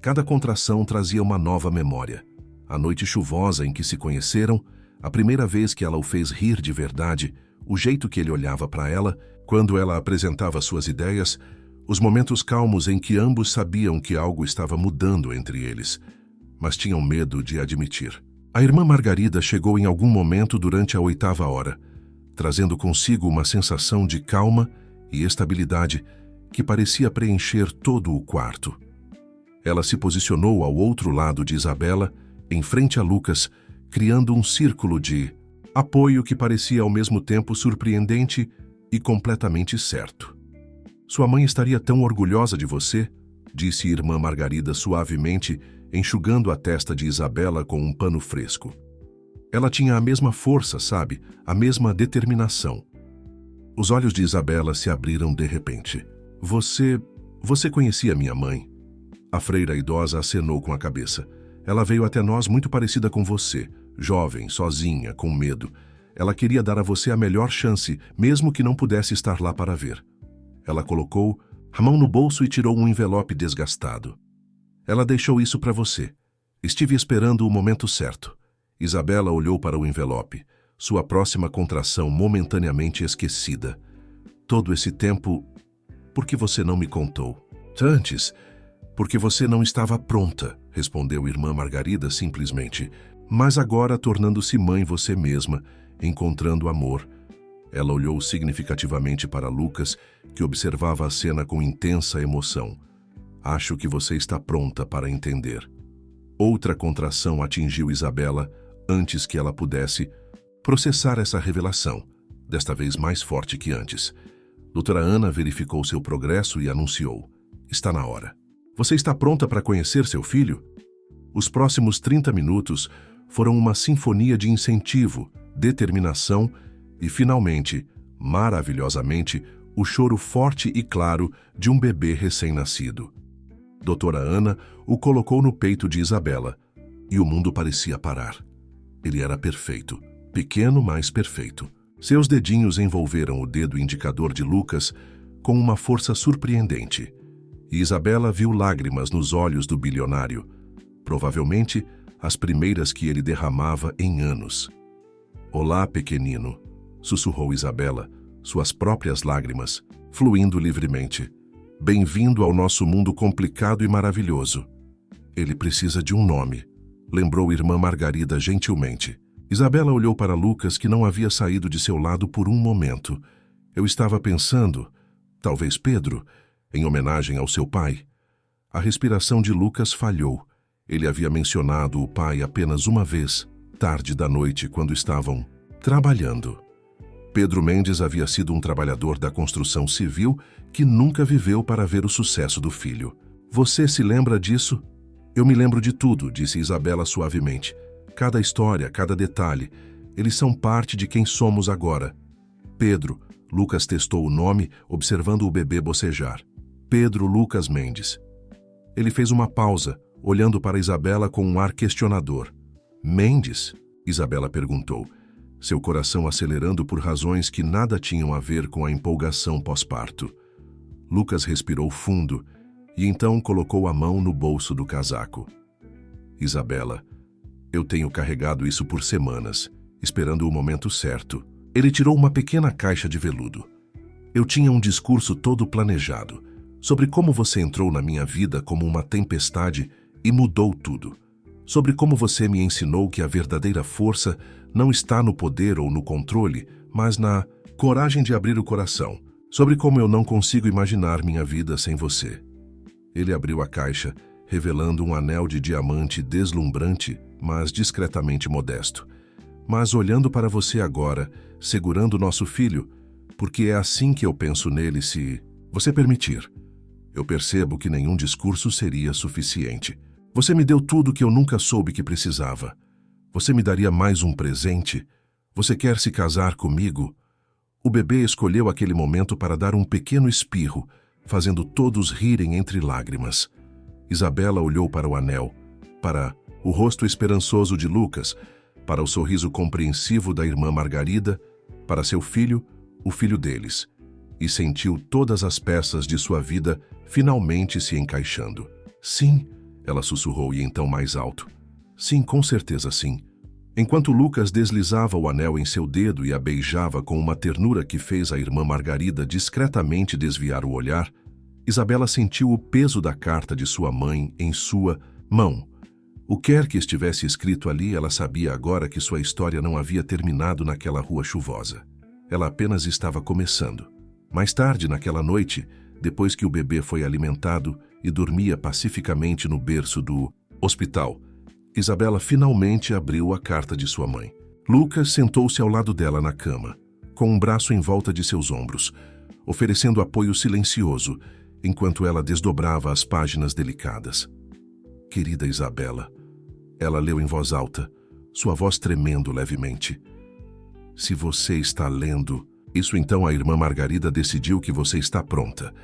S1: Cada contração trazia uma nova memória. A noite chuvosa em que se conheceram, a primeira vez que ela o fez rir de verdade, o jeito que ele olhava para ela, quando ela apresentava suas ideias, os momentos calmos em que ambos sabiam que algo estava mudando entre eles, mas tinham medo de admitir. A irmã Margarida chegou em algum momento durante a 8ª hora, trazendo consigo uma sensação de calma e estabilidade que parecia preencher todo o quarto. Ela se posicionou ao outro lado de Isabela, em frente a Lucas, criando um círculo de apoio que parecia ao mesmo tempo surpreendente e completamente certo. Sua mãe estaria tão orgulhosa de você, disse irmã Margarida suavemente, enxugando a testa de Isabela com um pano fresco. Ela tinha a mesma força, sabe? A mesma determinação. Os olhos de Isabela se abriram de repente. Você conhecia minha mãe? A freira idosa acenou com a cabeça. Ela veio até nós muito parecida com você, jovem, sozinha, com medo. Ela queria dar a você a melhor chance, mesmo que não pudesse estar lá para ver. Ela colocou a mão no bolso e tirou um envelope desgastado. Ela deixou isso para você. Estive esperando o momento certo. Isabela olhou para o envelope, sua próxima contração momentaneamente esquecida. Todo esse tempo, por que você não me contou? Antes, porque você não estava pronta, respondeu irmã Margarida simplesmente. Mas agora, tornando-se mãe você mesma, encontrando amor. Ela olhou significativamente para Lucas, que observava a cena com intensa emoção. Acho que você está pronta para entender. Outra contração atingiu Isabela antes que ela pudesse processar essa revelação, desta vez mais forte que antes. Doutora Ana verificou seu progresso e anunciou: está na hora. Você está pronta para conhecer seu filho? Os próximos 30 minutos foram uma sinfonia de incentivo, determinação e, finalmente, maravilhosamente, o choro forte e claro de um bebê recém-nascido. Doutora Ana o colocou no peito de Isabela e o mundo parecia parar. Ele era perfeito, pequeno, mas perfeito. Seus dedinhos envolveram o dedo indicador de Lucas com uma força surpreendente. E Isabela viu lágrimas nos olhos do bilionário, provavelmente as primeiras que ele derramava em anos. Olá, pequenino, sussurrou Isabela, suas próprias lágrimas, fluindo livremente. Bem-vindo ao nosso mundo complicado e maravilhoso. Ele precisa de um nome, lembrou irmã Margarida gentilmente. Isabela olhou para Lucas, que não havia saído de seu lado por um momento. Eu estava pensando, talvez Pedro, em homenagem ao seu pai. A respiração de Lucas falhou. Ele havia mencionado o pai apenas uma vez, tarde da noite, quando estavam trabalhando. Pedro Mendes havia sido um trabalhador da construção civil que nunca viveu para ver o sucesso do filho. Você se lembra disso? Eu me lembro de tudo, disse Isabela suavemente. Cada história, cada detalhe, eles são parte de quem somos agora. Pedro, Lucas testou o nome, observando o bebê bocejar. Pedro Lucas Mendes. Ele fez uma pausa, olhando para Isabela com um ar questionador. Mendes? Isabela perguntou, seu coração acelerando por razões que nada tinham a ver com a empolgação pós-parto. Lucas respirou fundo e então colocou a mão no bolso do casaco. Isabela, eu tenho carregado isso por semanas, esperando o momento certo. Ele tirou uma pequena caixa de veludo. Eu tinha um discurso todo planejado, sobre como você entrou na minha vida como uma tempestade e mudou tudo. Sobre como você me ensinou que a verdadeira força não está no poder ou no controle, mas na coragem de abrir o coração. Sobre como eu não consigo imaginar minha vida sem você. Ele abriu a caixa, revelando um anel de diamante deslumbrante, mas discretamente modesto. Mas olhando para você agora, segurando nosso filho, porque é assim que eu penso nele se você permitir. Eu percebo que nenhum discurso seria suficiente. Você me deu tudo que eu nunca soube que precisava. Você me daria mais um presente? Você quer se casar comigo? O bebê escolheu aquele momento para dar um pequeno espirro, fazendo todos rirem entre lágrimas. Isabela olhou para o anel, para o rosto esperançoso de Lucas, para o sorriso compreensivo da irmã Margarida, para seu filho, o filho deles, e sentiu todas as peças de sua vida finalmente se encaixando. Sim, ela sussurrou e então mais alto. Sim, com certeza sim. Enquanto Lucas deslizava o anel em seu dedo e a beijava com uma ternura que fez a irmã Margarida discretamente desviar o olhar, Isabela sentiu o peso da carta de sua mãe em sua mão. O que quer que estivesse escrito ali, ela sabia agora que sua história não havia terminado naquela rua chuvosa. Ela apenas estava começando. Mais tarde, naquela noite, depois que o bebê foi alimentado e dormia pacificamente no berço do hospital, Isabela finalmente abriu a carta de sua mãe. Lucas sentou-se ao lado dela na cama, com um braço em volta de seus ombros, oferecendo apoio silencioso, enquanto ela desdobrava as páginas delicadas. Querida Isabela, ela leu em voz alta, sua voz tremendo levemente. Se você está lendo, isso então a irmã Margarida decidiu que você está pronta.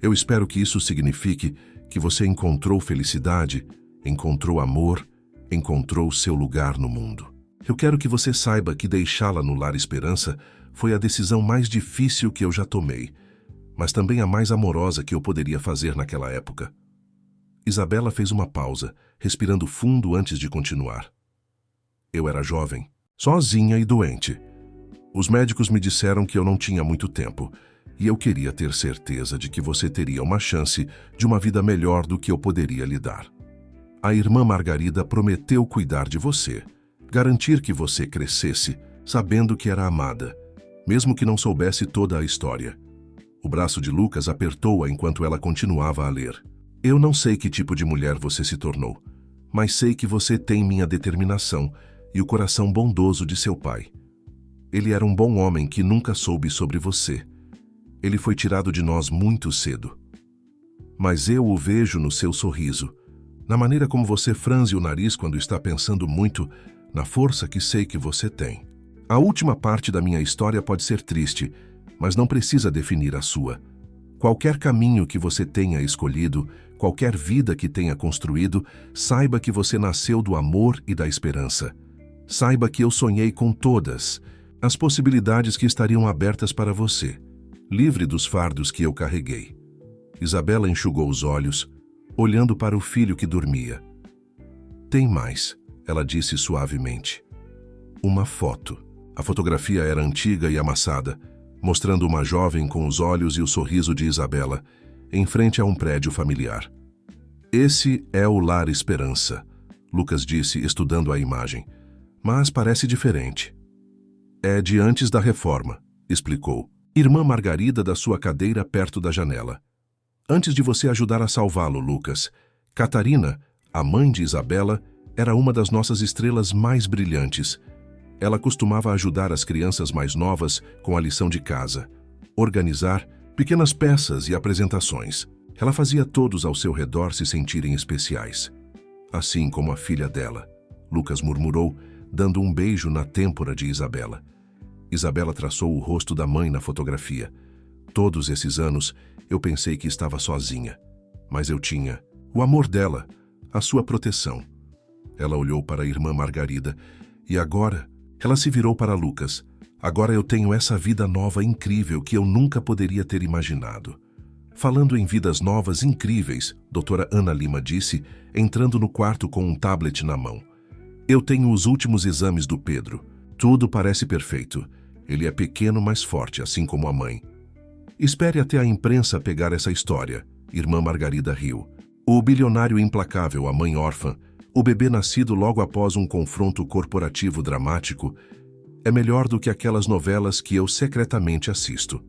S1: Eu espero que isso signifique que você encontrou felicidade, encontrou amor, encontrou seu lugar no mundo. Eu quero que você saiba que deixá-la no Lar Esperança foi a decisão mais difícil que eu já tomei, mas também a mais amorosa que eu poderia fazer naquela época. Isabela fez uma pausa, respirando fundo antes de continuar. Eu era jovem, sozinha e doente. Os médicos me disseram que eu não tinha muito tempo, e eu queria ter certeza de que você teria uma chance de uma vida melhor do que eu poderia lhe dar. A irmã Margarida prometeu cuidar de você, garantir que você crescesse, sabendo que era amada, mesmo que não soubesse toda a história. O braço de Lucas apertou-a enquanto ela continuava a ler. Eu não sei que tipo de mulher você se tornou, mas sei que você tem minha determinação e o coração bondoso de seu pai. Ele era um bom homem que nunca soube sobre você. Ele foi tirado de nós muito cedo. Mas eu o vejo no seu sorriso, na maneira como você franze o nariz quando está pensando muito, na força que sei que você tem. A última parte da minha história pode ser triste, mas não precisa definir a sua. Qualquer caminho que você tenha escolhido, qualquer vida que tenha construído, saiba que você nasceu do amor e da esperança. Saiba que eu sonhei com todas as possibilidades que estariam abertas para você, livre dos fardos que eu carreguei. Isabela enxugou os olhos, olhando para o filho que dormia. Tem mais, ela disse suavemente. Uma foto. A fotografia era antiga e amassada, mostrando uma jovem com os olhos e o sorriso de Isabela, em frente a um prédio familiar. Esse é o Lar Esperança, Lucas disse, estudando a imagem. Mas parece diferente. É de antes da reforma, explicou. Irmã Margarida da sua cadeira perto da janela. Antes de você ajudar a salvá-lo, Lucas, Catarina, a mãe de Isabela, era uma das nossas estrelas mais brilhantes. Ela costumava ajudar as crianças mais novas com a lição de casa, organizar pequenas peças e apresentações. Ela fazia todos ao seu redor se sentirem especiais. Assim como a filha dela, Lucas murmurou, dando um beijo na têmpora de Isabela. Isabela traçou o rosto da mãe na fotografia. Todos esses anos, eu pensei que estava sozinha, mas eu tinha o amor dela, a sua proteção. Ela olhou para a irmã Margarida e agora ela se virou para Lucas. Agora eu tenho essa vida nova incrível que eu nunca poderia ter imaginado. Falando em vidas novas incríveis, doutora Ana Lima disse, entrando no quarto com um tablet na mão. Eu tenho os últimos exames do Pedro. Tudo parece perfeito. Ele é pequeno, mas forte, assim como a mãe. Espere até a imprensa pegar essa história, irmã Margarida riu. O bilionário implacável, a mãe órfã, o bebê nascido logo após um confronto corporativo dramático, é melhor do que aquelas novelas que eu secretamente assisto.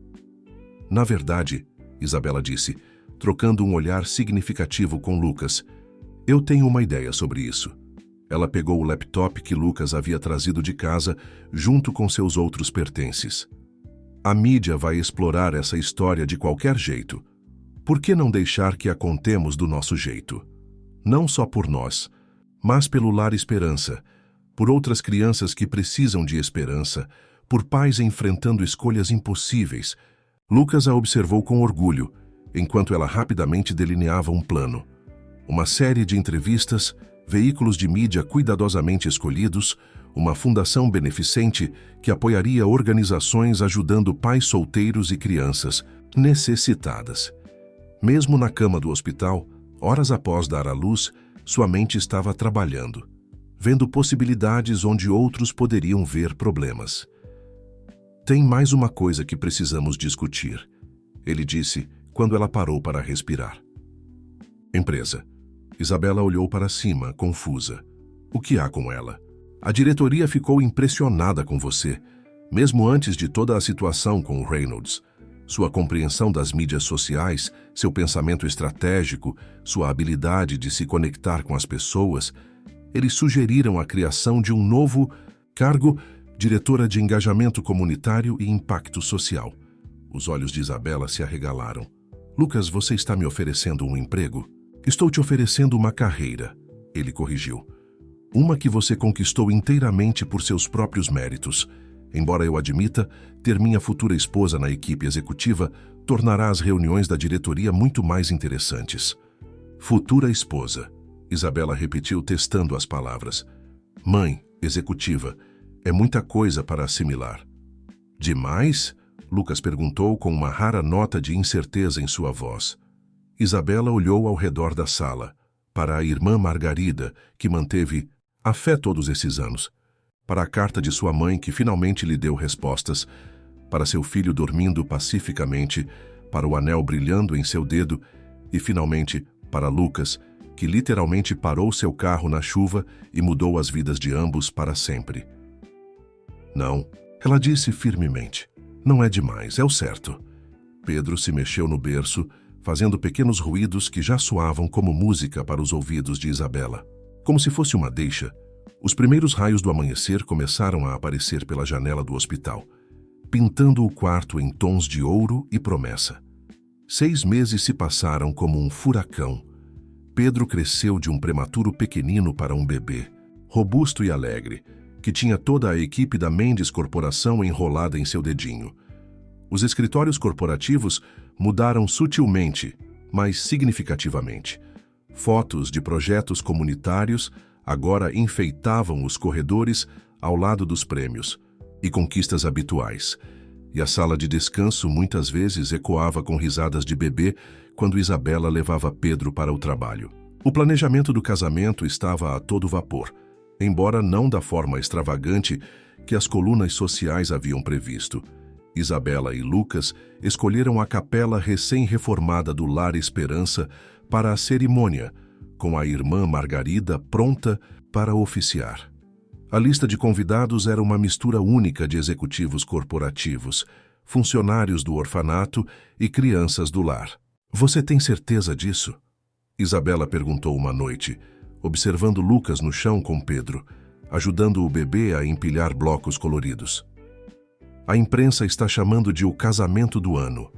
S1: Na verdade, Isabela disse, trocando um olhar significativo com Lucas, eu tenho uma ideia sobre isso. Ela pegou o laptop que Lucas havia trazido de casa junto com seus outros pertences. A mídia vai explorar essa história de qualquer jeito. Por que não deixar que a contemos do nosso jeito? não só por nós, mas pelo Lar Esperança, por outras crianças que precisam de esperança, por pais enfrentando escolhas impossíveis. Lucas a observou com orgulho, enquanto ela rapidamente delineava um plano. Uma série de entrevistas, veículos de mídia cuidadosamente escolhidos, uma fundação beneficente que apoiaria organizações ajudando pais solteiros e crianças necessitadas. Mesmo na cama do hospital, horas após dar à luz, sua mente estava trabalhando, vendo possibilidades onde outros poderiam ver problemas. Tem mais uma coisa que precisamos discutir, ele disse quando ela parou para respirar. Empresa. Isabela olhou para cima, confusa. O que há com ela? A diretoria ficou impressionada com você, mesmo antes de toda a situação com o Reynolds. Sua compreensão das mídias sociais, seu pensamento estratégico, sua habilidade de se conectar com as pessoas. Eles sugeriram a criação de um novo cargo, diretora de engajamento comunitário e impacto social. Os olhos de Isabela se arregalaram. Lucas, você está me oferecendo um emprego? Estou te oferecendo uma carreira, ele corrigiu. Uma que você conquistou inteiramente por seus próprios méritos. Embora eu admita, ter minha futura esposa na equipe executiva tornará as reuniões da diretoria muito mais interessantes. Futura esposa, Isabela repetiu testando as palavras. Mãe, executiva, é muita coisa para assimilar. Demais? Lucas perguntou com uma rara nota de incerteza em sua voz. Isabela olhou ao redor da sala, para a irmã Margarida, que manteve a fé todos esses anos, para a carta de sua mãe que finalmente lhe deu respostas, para seu filho dormindo pacificamente, para o anel brilhando em seu dedo e, finalmente, para Lucas, que literalmente parou seu carro na chuva e mudou as vidas de ambos para sempre. Não, ela disse firmemente. Não é demais, é o certo. Pedro se mexeu no berço, fazendo pequenos ruídos que já soavam como música para os ouvidos de Isabela. Como se fosse uma deixa, os primeiros raios do amanhecer começaram a aparecer pela janela do hospital, pintando o quarto em tons de ouro e promessa. 6 meses se passaram como um furacão. Pedro cresceu de um prematuro pequenino para um bebê, robusto e alegre, que tinha toda a equipe da Mendes Corporação enrolada em seu dedinho. Os escritórios corporativos mudaram sutilmente, mas significativamente. Fotos de projetos comunitários agora enfeitavam os corredores ao lado dos prêmios e conquistas habituais. E a sala de descanso muitas vezes ecoava com risadas de bebê quando Isabela levava Pedro para o trabalho. O planejamento do casamento estava a todo vapor, embora não da forma extravagante que as colunas sociais haviam previsto. Isabela e Lucas escolheram a capela recém-reformada do Lar Esperança para a cerimônia, com a irmã Margarida pronta para oficiar. A lista de convidados era uma mistura única de executivos corporativos, funcionários do orfanato e crianças do lar. Você tem certeza disso? Isabela perguntou uma noite, observando Lucas no chão com Pedro, ajudando o bebê a empilhar blocos coloridos. A imprensa está chamando de o casamento do ano.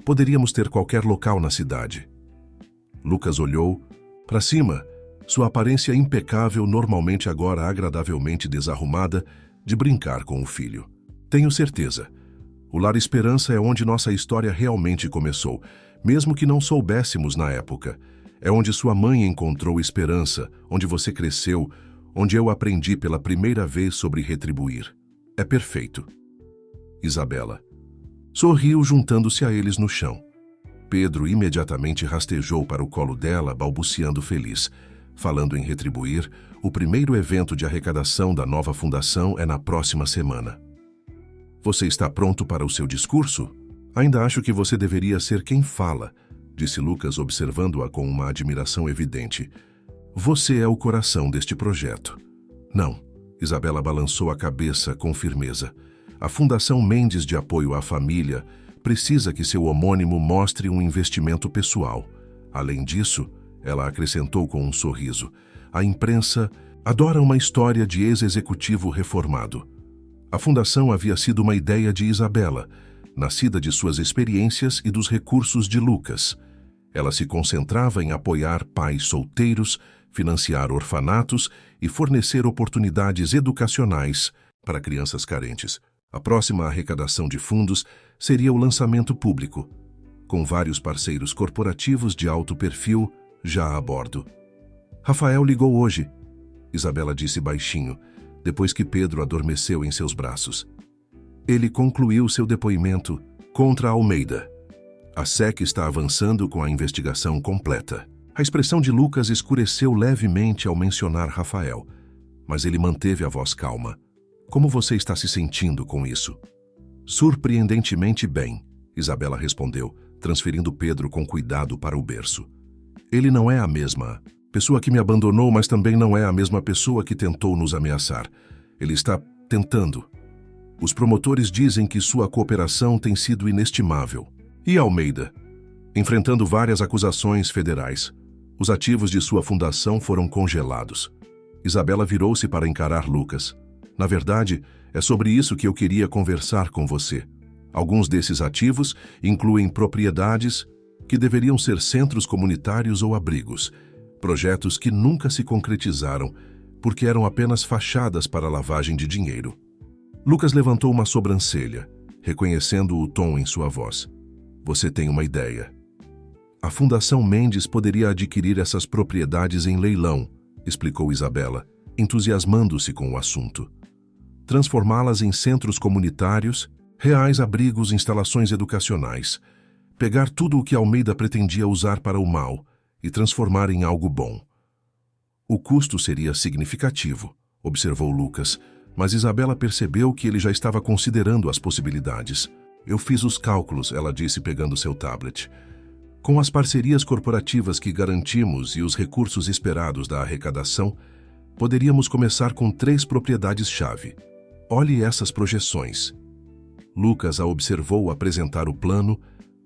S1: Poderíamos ter qualquer local na cidade. Lucas olhou para cima, sua aparência impecável, normalmente agora agradavelmente desarrumada, de brincar com o filho. Tenho certeza. O Lar Esperança é onde nossa história realmente começou, mesmo que não soubéssemos na época. É onde sua mãe encontrou esperança, onde você cresceu, onde eu aprendi pela primeira vez sobre retribuir. É perfeito. Isabela sorriu juntando-se a eles no chão. Pedro imediatamente rastejou para o colo dela, balbuciando feliz. Falando em retribuir, o primeiro evento de arrecadação da nova fundação é na próxima semana. Você está pronto para o seu discurso? Ainda acho que você deveria ser quem fala, disse Lucas, observando-a com uma admiração evidente. Você é o coração deste projeto. Não, Isabela balançou a cabeça com firmeza. A Fundação Mendes de Apoio à Família precisa que seu homônimo mostre um investimento pessoal. Além disso, ela acrescentou com um sorriso, a imprensa adora uma história de ex-executivo reformado. A fundação havia sido uma ideia de Isabela, nascida de suas experiências e dos recursos de Lucas. Ela se concentrava em apoiar pais solteiros, financiar orfanatos e fornecer oportunidades educacionais para crianças carentes. A próxima arrecadação de fundos seria o lançamento público, com vários parceiros corporativos de alto perfil já a bordo. Rafael ligou hoje, Isabela disse baixinho, depois que Pedro adormeceu em seus braços. Ele concluiu seu depoimento contra Almeida. A SEC está avançando com a investigação completa. A expressão de Lucas escureceu levemente ao mencionar Rafael, mas ele manteve a voz calma. Como você está se sentindo com isso? Surpreendentemente bem, Isabela respondeu, transferindo Pedro com cuidado para o berço. Ele não é a mesma pessoa que me abandonou, mas também não é a mesma pessoa que tentou nos ameaçar. Ele está tentando. Os promotores dizem que sua cooperação tem sido inestimável. E Almeida? Enfrentando várias acusações federais, os ativos de sua fundação foram congelados. Isabela virou-se para encarar Lucas. Na verdade, é sobre isso que eu queria conversar com você. Alguns desses ativos incluem propriedades que deveriam ser centros comunitários ou abrigos, projetos que nunca se concretizaram porque eram apenas fachadas para lavagem de dinheiro. Lucas levantou uma sobrancelha, reconhecendo o tom em sua voz. Você tem uma ideia. A Fundação Mendes poderia adquirir essas propriedades em leilão, explicou Isabela, entusiasmando-se com o assunto. Transformá-las em centros comunitários, reais abrigos, instalações educacionais. Pegar tudo o que Almeida pretendia usar para o mal e transformar em algo bom. O custo seria significativo, observou Lucas, mas Isabela percebeu que ele já estava considerando as possibilidades. Eu fiz os cálculos, ela disse pegando seu tablet. Com as parcerias corporativas que garantimos e os recursos esperados da arrecadação, poderíamos começar com 3 propriedades-chave. Olhe essas projeções. Lucas a observou apresentar o plano,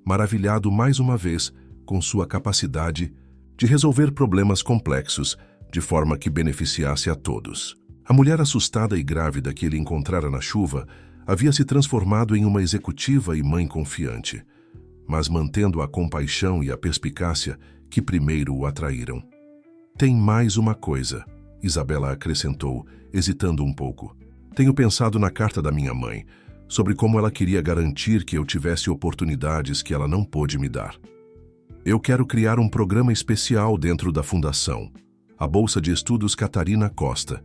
S1: maravilhado mais uma vez com sua capacidade de resolver problemas complexos de forma que beneficiasse a todos. A mulher assustada e grávida que ele encontrara na chuva havia se transformado em uma executiva e mãe confiante, mas mantendo a compaixão e a perspicácia que primeiro o atraíram. Tem mais uma coisa, Isabela acrescentou, hesitando um pouco. Tenho pensado na carta da minha mãe, sobre como ela queria garantir que eu tivesse oportunidades que ela não pôde me dar. Eu quero criar um programa especial dentro da Fundação, a Bolsa de Estudos Catarina Costa,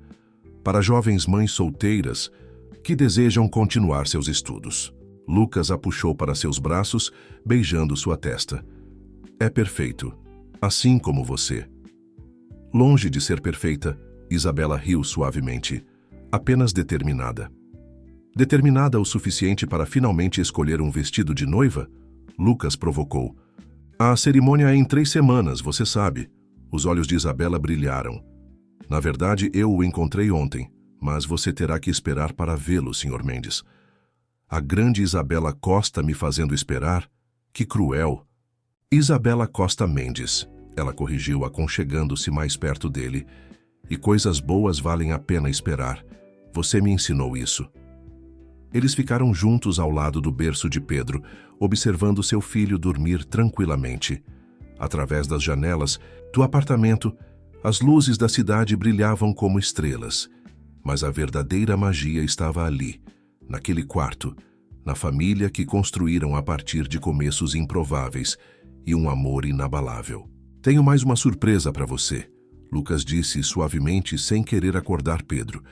S1: para jovens mães solteiras que desejam continuar seus estudos. Lucas a puxou para seus braços, beijando sua testa. É perfeito, assim como você. Longe de ser perfeita, Isabela riu suavemente, apenas determinada. Determinada o suficiente para finalmente escolher um vestido de noiva? Lucas provocou. A cerimônia é em 3 semanas, você sabe. Os olhos de Isabela brilharam. Na verdade, eu o encontrei ontem, mas você terá que esperar para vê-lo, Sr. Mendes. A grande Isabela Costa me fazendo esperar? Que cruel! Isabela Costa Mendes, ela corrigiu, aconchegando-se mais perto dele. E coisas boas valem a pena esperar. Você me ensinou isso. Eles ficaram juntos ao lado do berço de Pedro, observando seu filho dormir tranquilamente. Através das janelas do apartamento, as luzes da cidade brilhavam como estrelas, mas a verdadeira magia estava ali, naquele quarto, na família que construíram a partir de começos improváveis e um amor inabalável. Tenho mais uma surpresa para você, Lucas disse suavemente sem querer acordar Pedro,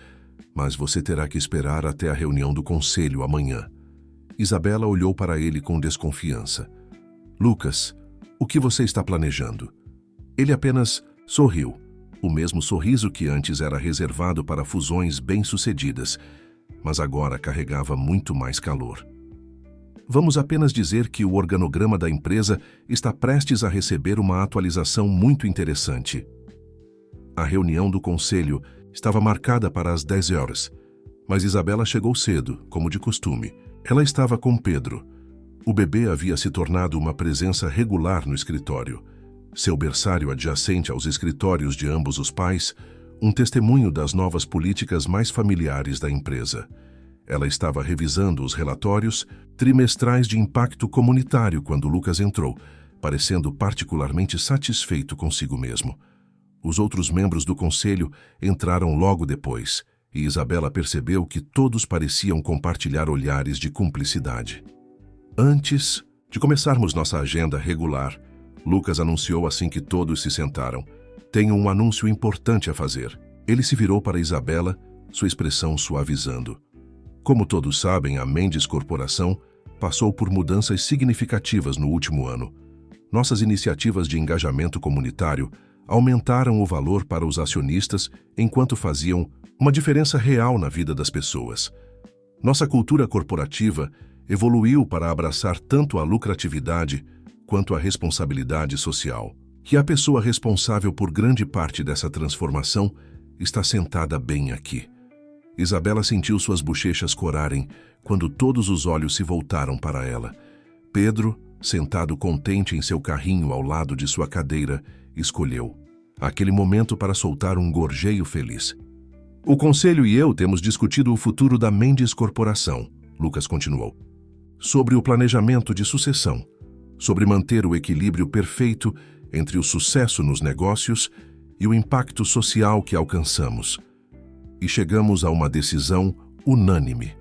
S1: mas você terá que esperar até a reunião do conselho amanhã. Isabela olhou para ele com desconfiança. Lucas, o que você está planejando? Ele apenas sorriu, o mesmo sorriso que antes era reservado para fusões bem-sucedidas, mas agora carregava muito mais calor. Vamos apenas dizer que o organograma da empresa está prestes a receber uma atualização muito interessante. A reunião do conselho estava marcada para as 10 horas, mas Isabela chegou cedo, como de costume. Ela estava com Pedro. O bebê havia se tornado uma presença regular no escritório. Seu berçário adjacente aos escritórios de ambos os pais, um testemunho das novas políticas mais familiares da empresa. Ela estava revisando os relatórios trimestrais de impacto comunitário quando Lucas entrou, parecendo particularmente satisfeito consigo mesmo. Os outros membros do conselho entraram logo depois, e Isabela percebeu que todos pareciam compartilhar olhares de cumplicidade. Antes de começarmos nossa agenda regular, Lucas anunciou assim que todos se sentaram: "Tenho um anúncio importante a fazer." Ele se virou para Isabela, sua expressão suavizando. Como todos sabem, a Mendes Corporação passou por mudanças significativas no último ano. Nossas iniciativas de engajamento comunitário aumentaram o valor para os acionistas enquanto faziam uma diferença real na vida das pessoas. Nossa cultura corporativa evoluiu para abraçar tanto a lucratividade quanto a responsabilidade social. E a pessoa responsável por grande parte dessa transformação está sentada bem aqui. Isabela sentiu suas bochechas corarem quando todos os olhos se voltaram para ela. Pedro, sentado contente em seu carrinho ao lado de sua cadeira, escolheu aquele momento para soltar um gorjeio feliz. "O Conselho e eu temos discutido o futuro da Mendes Corporação", Lucas continuou. "Sobre o planejamento de sucessão, sobre manter o equilíbrio perfeito entre o sucesso nos negócios e o impacto social que alcançamos. E chegamos a uma decisão unânime."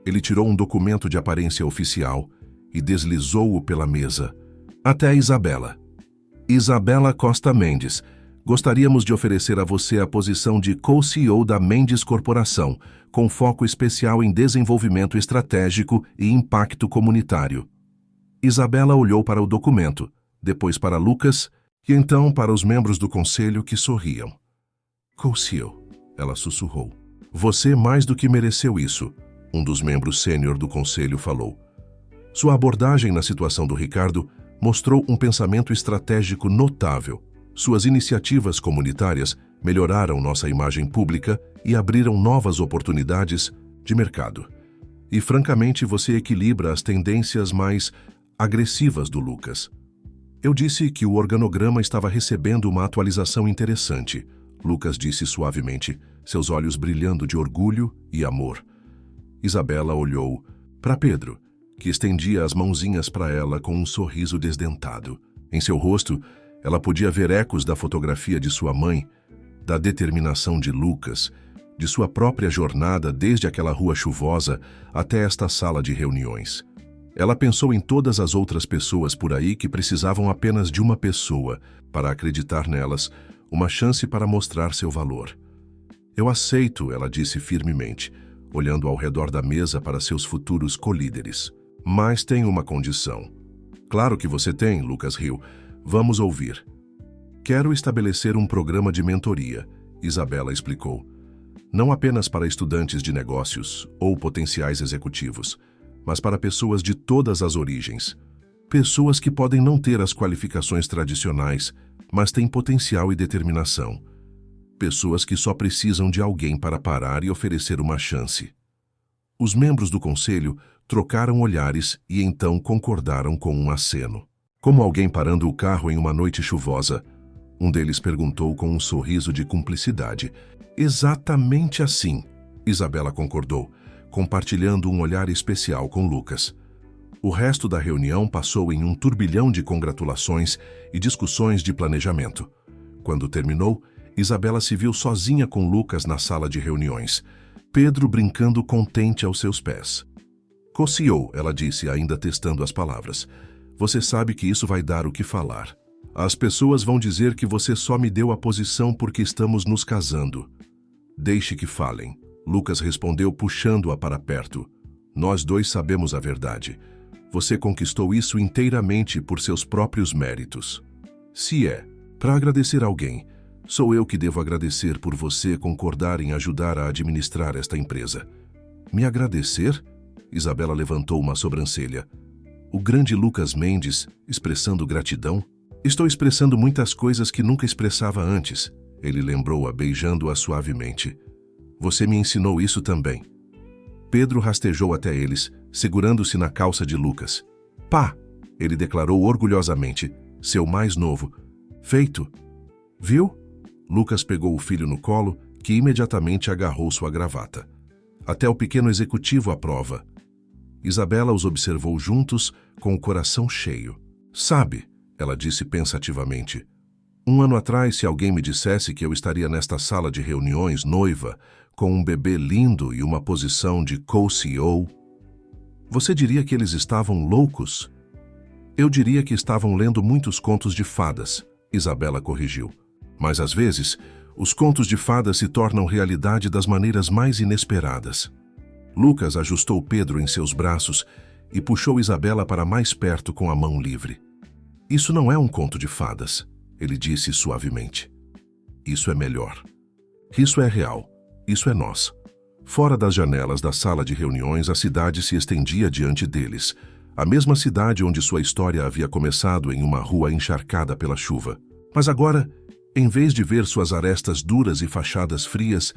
S1: Ele tirou um documento de aparência oficial e deslizou-o pela mesa, até a Isabela. "Isabela Costa Mendes, gostaríamos de oferecer a você a posição de co-CEO da Mendes Corporação, com foco especial em desenvolvimento estratégico e impacto comunitário." Isabela olhou para o documento, depois para Lucas e então para os membros do conselho que sorriam. "Co-CEO", ela sussurrou. "Você mais do que mereceu isso", um dos membros sênior do conselho falou. Sua abordagem na situação do Ricardo mostrou um pensamento estratégico notável. Suas iniciativas comunitárias melhoraram nossa imagem pública e abriram novas oportunidades de mercado. E, francamente, você equilibra as tendências mais agressivas do Lucas. Eu disse que o organograma estava recebendo uma atualização interessante, Lucas disse suavemente, seus olhos brilhando de orgulho e amor. Isabela olhou para Pedro, que estendia as mãozinhas para ela com um sorriso desdentado. Em seu rosto, ela podia ver ecos da fotografia de sua mãe, da determinação de Lucas, de sua própria jornada desde aquela rua chuvosa até esta sala de reuniões. Ela pensou em todas as outras pessoas por aí que precisavam apenas de uma pessoa para acreditar nelas, uma chance para mostrar seu valor. "Eu aceito", ela disse firmemente, olhando ao redor da mesa para seus futuros colíderes. "Mas tem uma condição." "Claro que você tem", Lucas riu. "Vamos ouvir." "Quero estabelecer um programa de mentoria", Isabela explicou. "Não apenas para estudantes de negócios ou potenciais executivos, mas para pessoas de todas as origens. Pessoas que podem não ter as qualificações tradicionais, mas têm potencial e determinação. Pessoas que só precisam de alguém para parar e oferecer uma chance." Os membros do conselho trocaram olhares e então concordaram com um aceno. Como alguém parando o carro em uma noite chuvosa, um deles perguntou com um sorriso de cumplicidade. "Exatamente assim", Isabela concordou, compartilhando um olhar especial com Lucas. O resto da reunião passou em um turbilhão de congratulações e discussões de planejamento. Quando terminou, Isabela se viu sozinha com Lucas na sala de reuniões, Pedro brincando contente aos seus pés. "Co-CEO", ela disse, ainda testando as palavras. "Você sabe que isso vai dar o que falar. As pessoas vão dizer que você só me deu a posição porque estamos nos casando." "Deixe que falem", Lucas respondeu puxando-a para perto. "Nós dois sabemos a verdade. Você conquistou isso inteiramente por seus próprios méritos. Se é para agradecer alguém, sou eu que devo agradecer por você concordar em ajudar a administrar esta empresa." "Me agradecer?" Isabela levantou uma sobrancelha. "O grande Lucas Mendes expressando gratidão?" "Estou expressando muitas coisas que nunca expressava antes", ele lembrou-a beijando-a suavemente. "Você me ensinou isso também." Pedro rastejou até eles, segurando-se na calça de Lucas. "Pá!" ele declarou orgulhosamente, seu mais novo. "Feito!" "Viu?" Lucas pegou o filho no colo, que imediatamente agarrou sua gravata. "Até o pequeno executivo aprova." Isabela os observou juntos, com o coração cheio. Sabe, ela disse pensativamente, 1 ano atrás, se alguém me dissesse que eu estaria nesta sala de reuniões noiva, com um bebê lindo e uma posição de co-CEO, você diria que eles estavam loucos? Eu diria que estavam lendo muitos contos de fadas, Isabela corrigiu. Mas às vezes, os contos de fadas se tornam realidade das maneiras mais inesperadas. Lucas ajustou Pedro em seus braços e puxou Isabela para mais perto com a mão livre. Isso não é um conto de fadas, ele disse suavemente. Isso é melhor. Isso é real. Isso é nós. Fora das janelas da sala de reuniões, a cidade se estendia diante deles. A mesma cidade onde sua história havia começado em uma rua encharcada pela chuva. Mas agora, em vez de ver suas arestas duras e fachadas frias,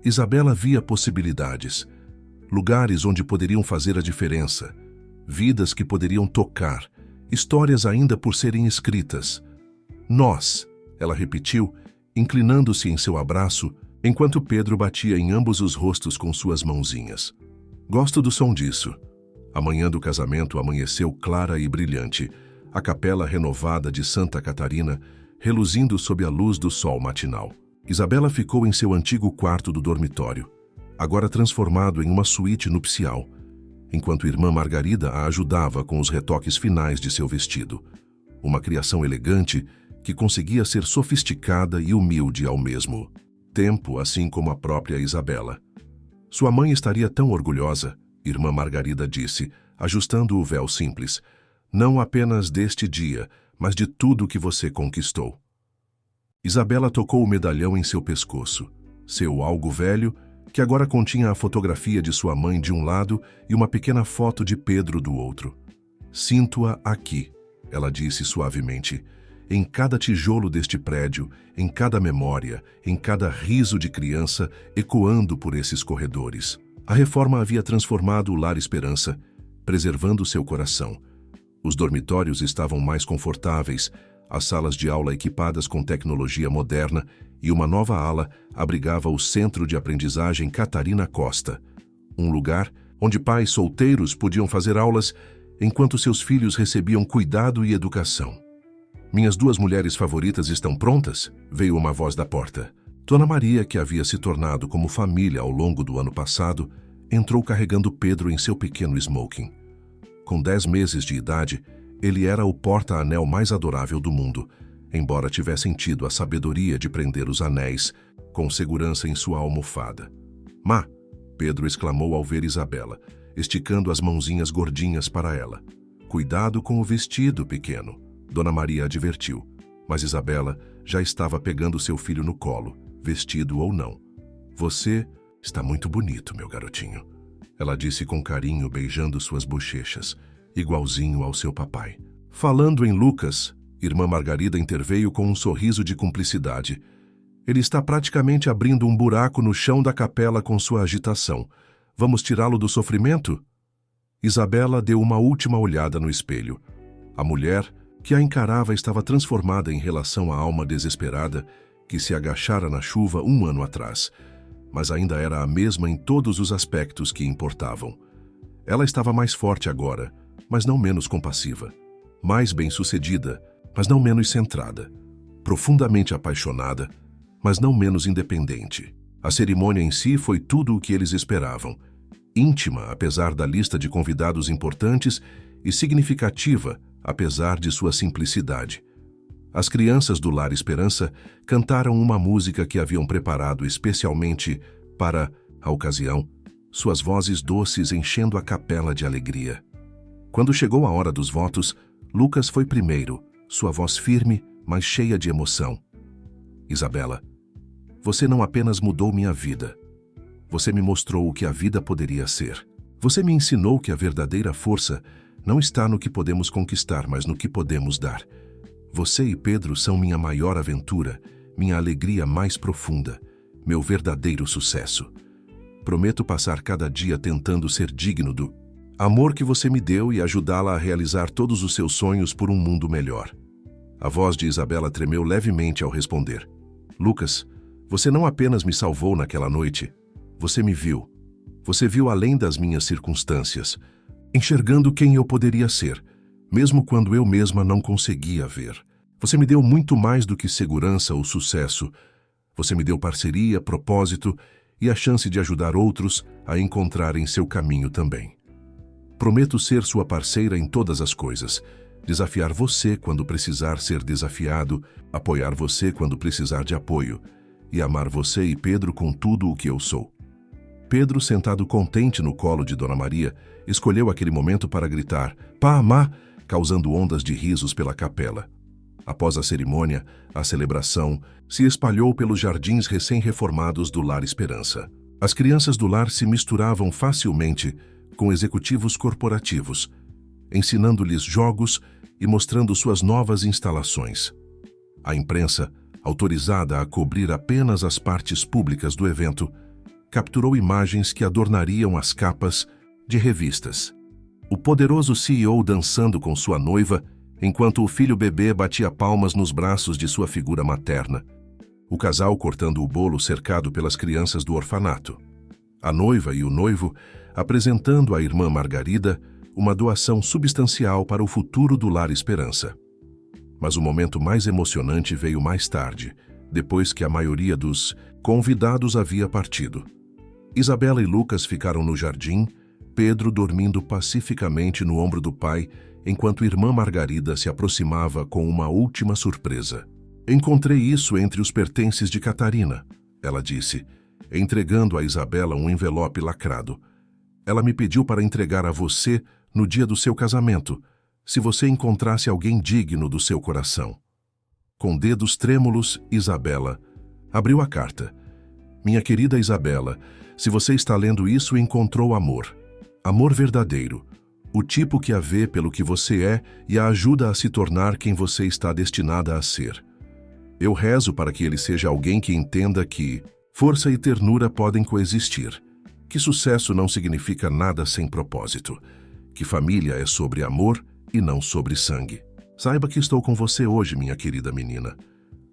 S1: Isabela via possibilidades. Lugares onde poderiam fazer a diferença. Vidas que poderiam tocar. Histórias ainda por serem escritas. Nós, ela repetiu, inclinando-se em seu abraço, enquanto Pedro batia em ambos os rostos com suas mãozinhas. Gosto do som disso. A manhã do casamento amanheceu clara e brilhante, a capela renovada de Santa Catarina, reluzindo sob a luz do sol matinal. Isabela ficou em seu antigo quarto do dormitório, agora transformado em uma suíte nupcial, enquanto irmã Margarida a ajudava com os retoques finais de seu vestido. Uma criação elegante que conseguia ser sofisticada e humilde ao mesmo tempo, assim como a própria Isabela. Sua mãe estaria tão orgulhosa, irmã Margarida disse, ajustando o véu simples, não apenas deste dia, mas de tudo que você conquistou. Isabela tocou o medalhão em seu pescoço, seu algo velho, que agora continha a fotografia de sua mãe de um lado e uma pequena foto de Pedro do outro. Sinto-a aqui, ela disse suavemente, em cada tijolo deste prédio, em cada memória, em cada riso de criança ecoando por esses corredores. A reforma havia transformado o Lar Esperança, preservando seu coração. Os dormitórios estavam mais confortáveis, as salas de aula equipadas com tecnologia moderna e uma nova ala abrigava o Centro de Aprendizagem Catarina Costa, um lugar onde pais solteiros podiam fazer aulas enquanto seus filhos recebiam cuidado e educação. Minhas 2 mulheres favoritas estão prontas? Veio uma voz da porta. Dona Maria, que havia se tornado como família ao longo do ano passado, entrou carregando Pedro em seu pequeno smoking. Com 10 meses de idade, ele era o porta-anel mais adorável do mundo, embora tivessem tido a sabedoria de prender os anéis com segurança em sua almofada. Má, Pedro exclamou ao ver Isabela, esticando as mãozinhas gordinhas para ela. Cuidado com o vestido, pequeno. Dona Maria advertiu, mas Isabela já estava pegando seu filho no colo, vestido ou não. Você está muito bonito, meu garotinho, ela disse com carinho, beijando suas bochechas, igualzinho ao seu papai. Falando em Lucas, irmã Margarida interveio com um sorriso de cumplicidade. Ele está praticamente abrindo um buraco no chão da capela com sua agitação. Vamos tirá-lo do sofrimento? Isabela deu uma última olhada no espelho. A mulher que a encarava estava transformada em relação à alma desesperada que se agachara na chuva 1 ano atrás, mas ainda era a mesma em todos os aspectos que importavam. Ela estava mais forte agora, mas não menos compassiva, mais bem-sucedida, mas não menos centrada, profundamente apaixonada, mas não menos independente. A cerimônia em si foi tudo o que eles esperavam, íntima apesar da lista de convidados importantes e significativa apesar de sua simplicidade. As crianças do Lar Esperança cantaram uma música que haviam preparado especialmente para a ocasião, suas vozes doces enchendo a capela de alegria. Quando chegou a hora dos votos, Lucas foi primeiro, sua voz firme, mas cheia de emoção. Isabela, você não apenas mudou minha vida. Você me mostrou o que a vida poderia ser. Você me ensinou que a verdadeira força não está no que podemos conquistar, mas no que podemos dar. Você e Pedro são minha maior aventura, minha alegria mais profunda, meu verdadeiro sucesso. Prometo passar cada dia tentando ser digno do amor que você me deu e ajudá-la a realizar todos os seus sonhos por um mundo melhor. A voz de Isabela tremeu levemente ao responder. Lucas, você não apenas me salvou naquela noite, você me viu. Você viu além das minhas circunstâncias, enxergando quem eu poderia ser, mesmo quando eu mesma não conseguia ver. Você me deu muito mais do que segurança ou sucesso. Você me deu parceria, propósito e a chance de ajudar outros a encontrarem seu caminho também. Prometo ser sua parceira em todas as coisas, desafiar você quando precisar ser desafiado, apoiar você quando precisar de apoio e amar você e Pedro com tudo o que eu sou. Pedro, sentado contente no colo de Dona Maria, escolheu aquele momento para gritar "Pá, Má", causando ondas de risos pela capela. Após a cerimônia, a celebração se espalhou pelos jardins recém-reformados do Lar Esperança. As crianças do lar se misturavam facilmente com executivos corporativos, ensinando-lhes jogos e mostrando suas novas instalações. A imprensa, autorizada a cobrir apenas as partes públicas do evento, capturou imagens que adornariam as capas de revistas. O poderoso CEO dançando com sua noiva, enquanto o filho bebê batia palmas nos braços de sua figura materna. O casal cortando o bolo cercado pelas crianças do orfanato. A noiva e o noivo apresentando à irmã Margarida uma doação substancial para o futuro do Lar Esperança. Mas o momento mais emocionante veio mais tarde, depois que a maioria dos convidados havia partido. Isabela e Lucas ficaram no jardim, Pedro dormindo pacificamente no ombro do pai, enquanto irmã Margarida se aproximava com uma última surpresa. "Encontrei isso entre os pertences de Catarina", ela disse, entregando a Isabela um envelope lacrado. "Ela me pediu para entregar a você no dia do seu casamento, se você encontrasse alguém digno do seu coração." Com dedos trêmulos, Isabela abriu a carta. "Minha querida Isabela, se você está lendo isso, encontrou amor. Amor verdadeiro. O tipo que a vê pelo que você é e a ajuda a se tornar quem você está destinada a ser. Eu rezo para que ele seja alguém que entenda que força e ternura podem coexistir, que sucesso não significa nada sem propósito, que família é sobre amor e não sobre sangue. Saiba que estou com você hoje, minha querida menina.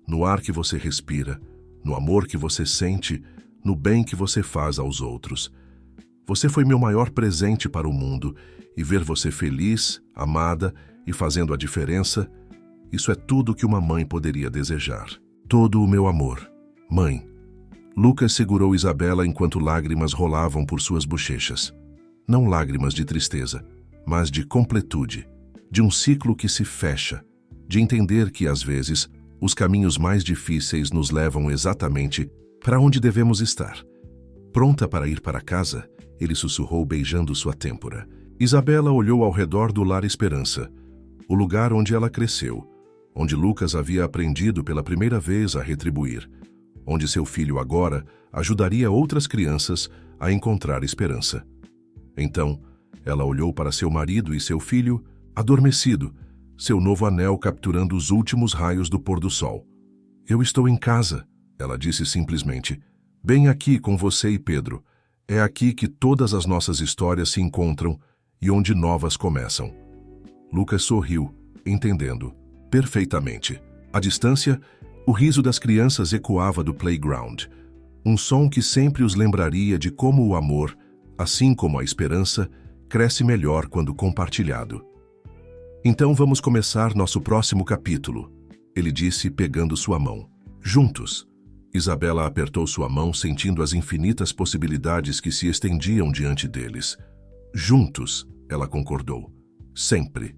S1: No ar que você respira, no amor que você sente, no bem que você faz aos outros. Você foi meu maior presente para o mundo, e ver você feliz, amada e fazendo a diferença, isso é tudo que uma mãe poderia desejar. Todo o meu amor. Mãe." Lucas segurou Isabela enquanto lágrimas rolavam por suas bochechas. Não lágrimas de tristeza, mas de completude, de um ciclo que se fecha, de entender que, às vezes, os caminhos mais difíceis nos levam exatamente para onde devemos estar. "Pronta para ir para casa?" ele sussurrou beijando sua têmpora. Isabela olhou ao redor do Lar Esperança, o lugar onde ela cresceu, onde Lucas havia aprendido pela primeira vez a retribuir, onde seu filho agora ajudaria outras crianças a encontrar esperança. Então, ela olhou para seu marido e seu filho, adormecido, seu novo anel capturando os últimos raios do pôr do sol. "Eu estou em casa", ela disse simplesmente. "Bem aqui com você e Pedro. É aqui que todas as nossas histórias se encontram e onde novas começam." Lucas sorriu, entendendo perfeitamente. À distância, o riso das crianças ecoava do playground, um som que sempre os lembraria de como o amor, assim como a esperança, cresce melhor quando compartilhado. "Então vamos começar nosso próximo capítulo", ele disse pegando sua mão. "Juntos." Isabela apertou sua mão, sentindo as infinitas possibilidades que se estendiam diante deles. "Juntos", ela concordou. "Sempre."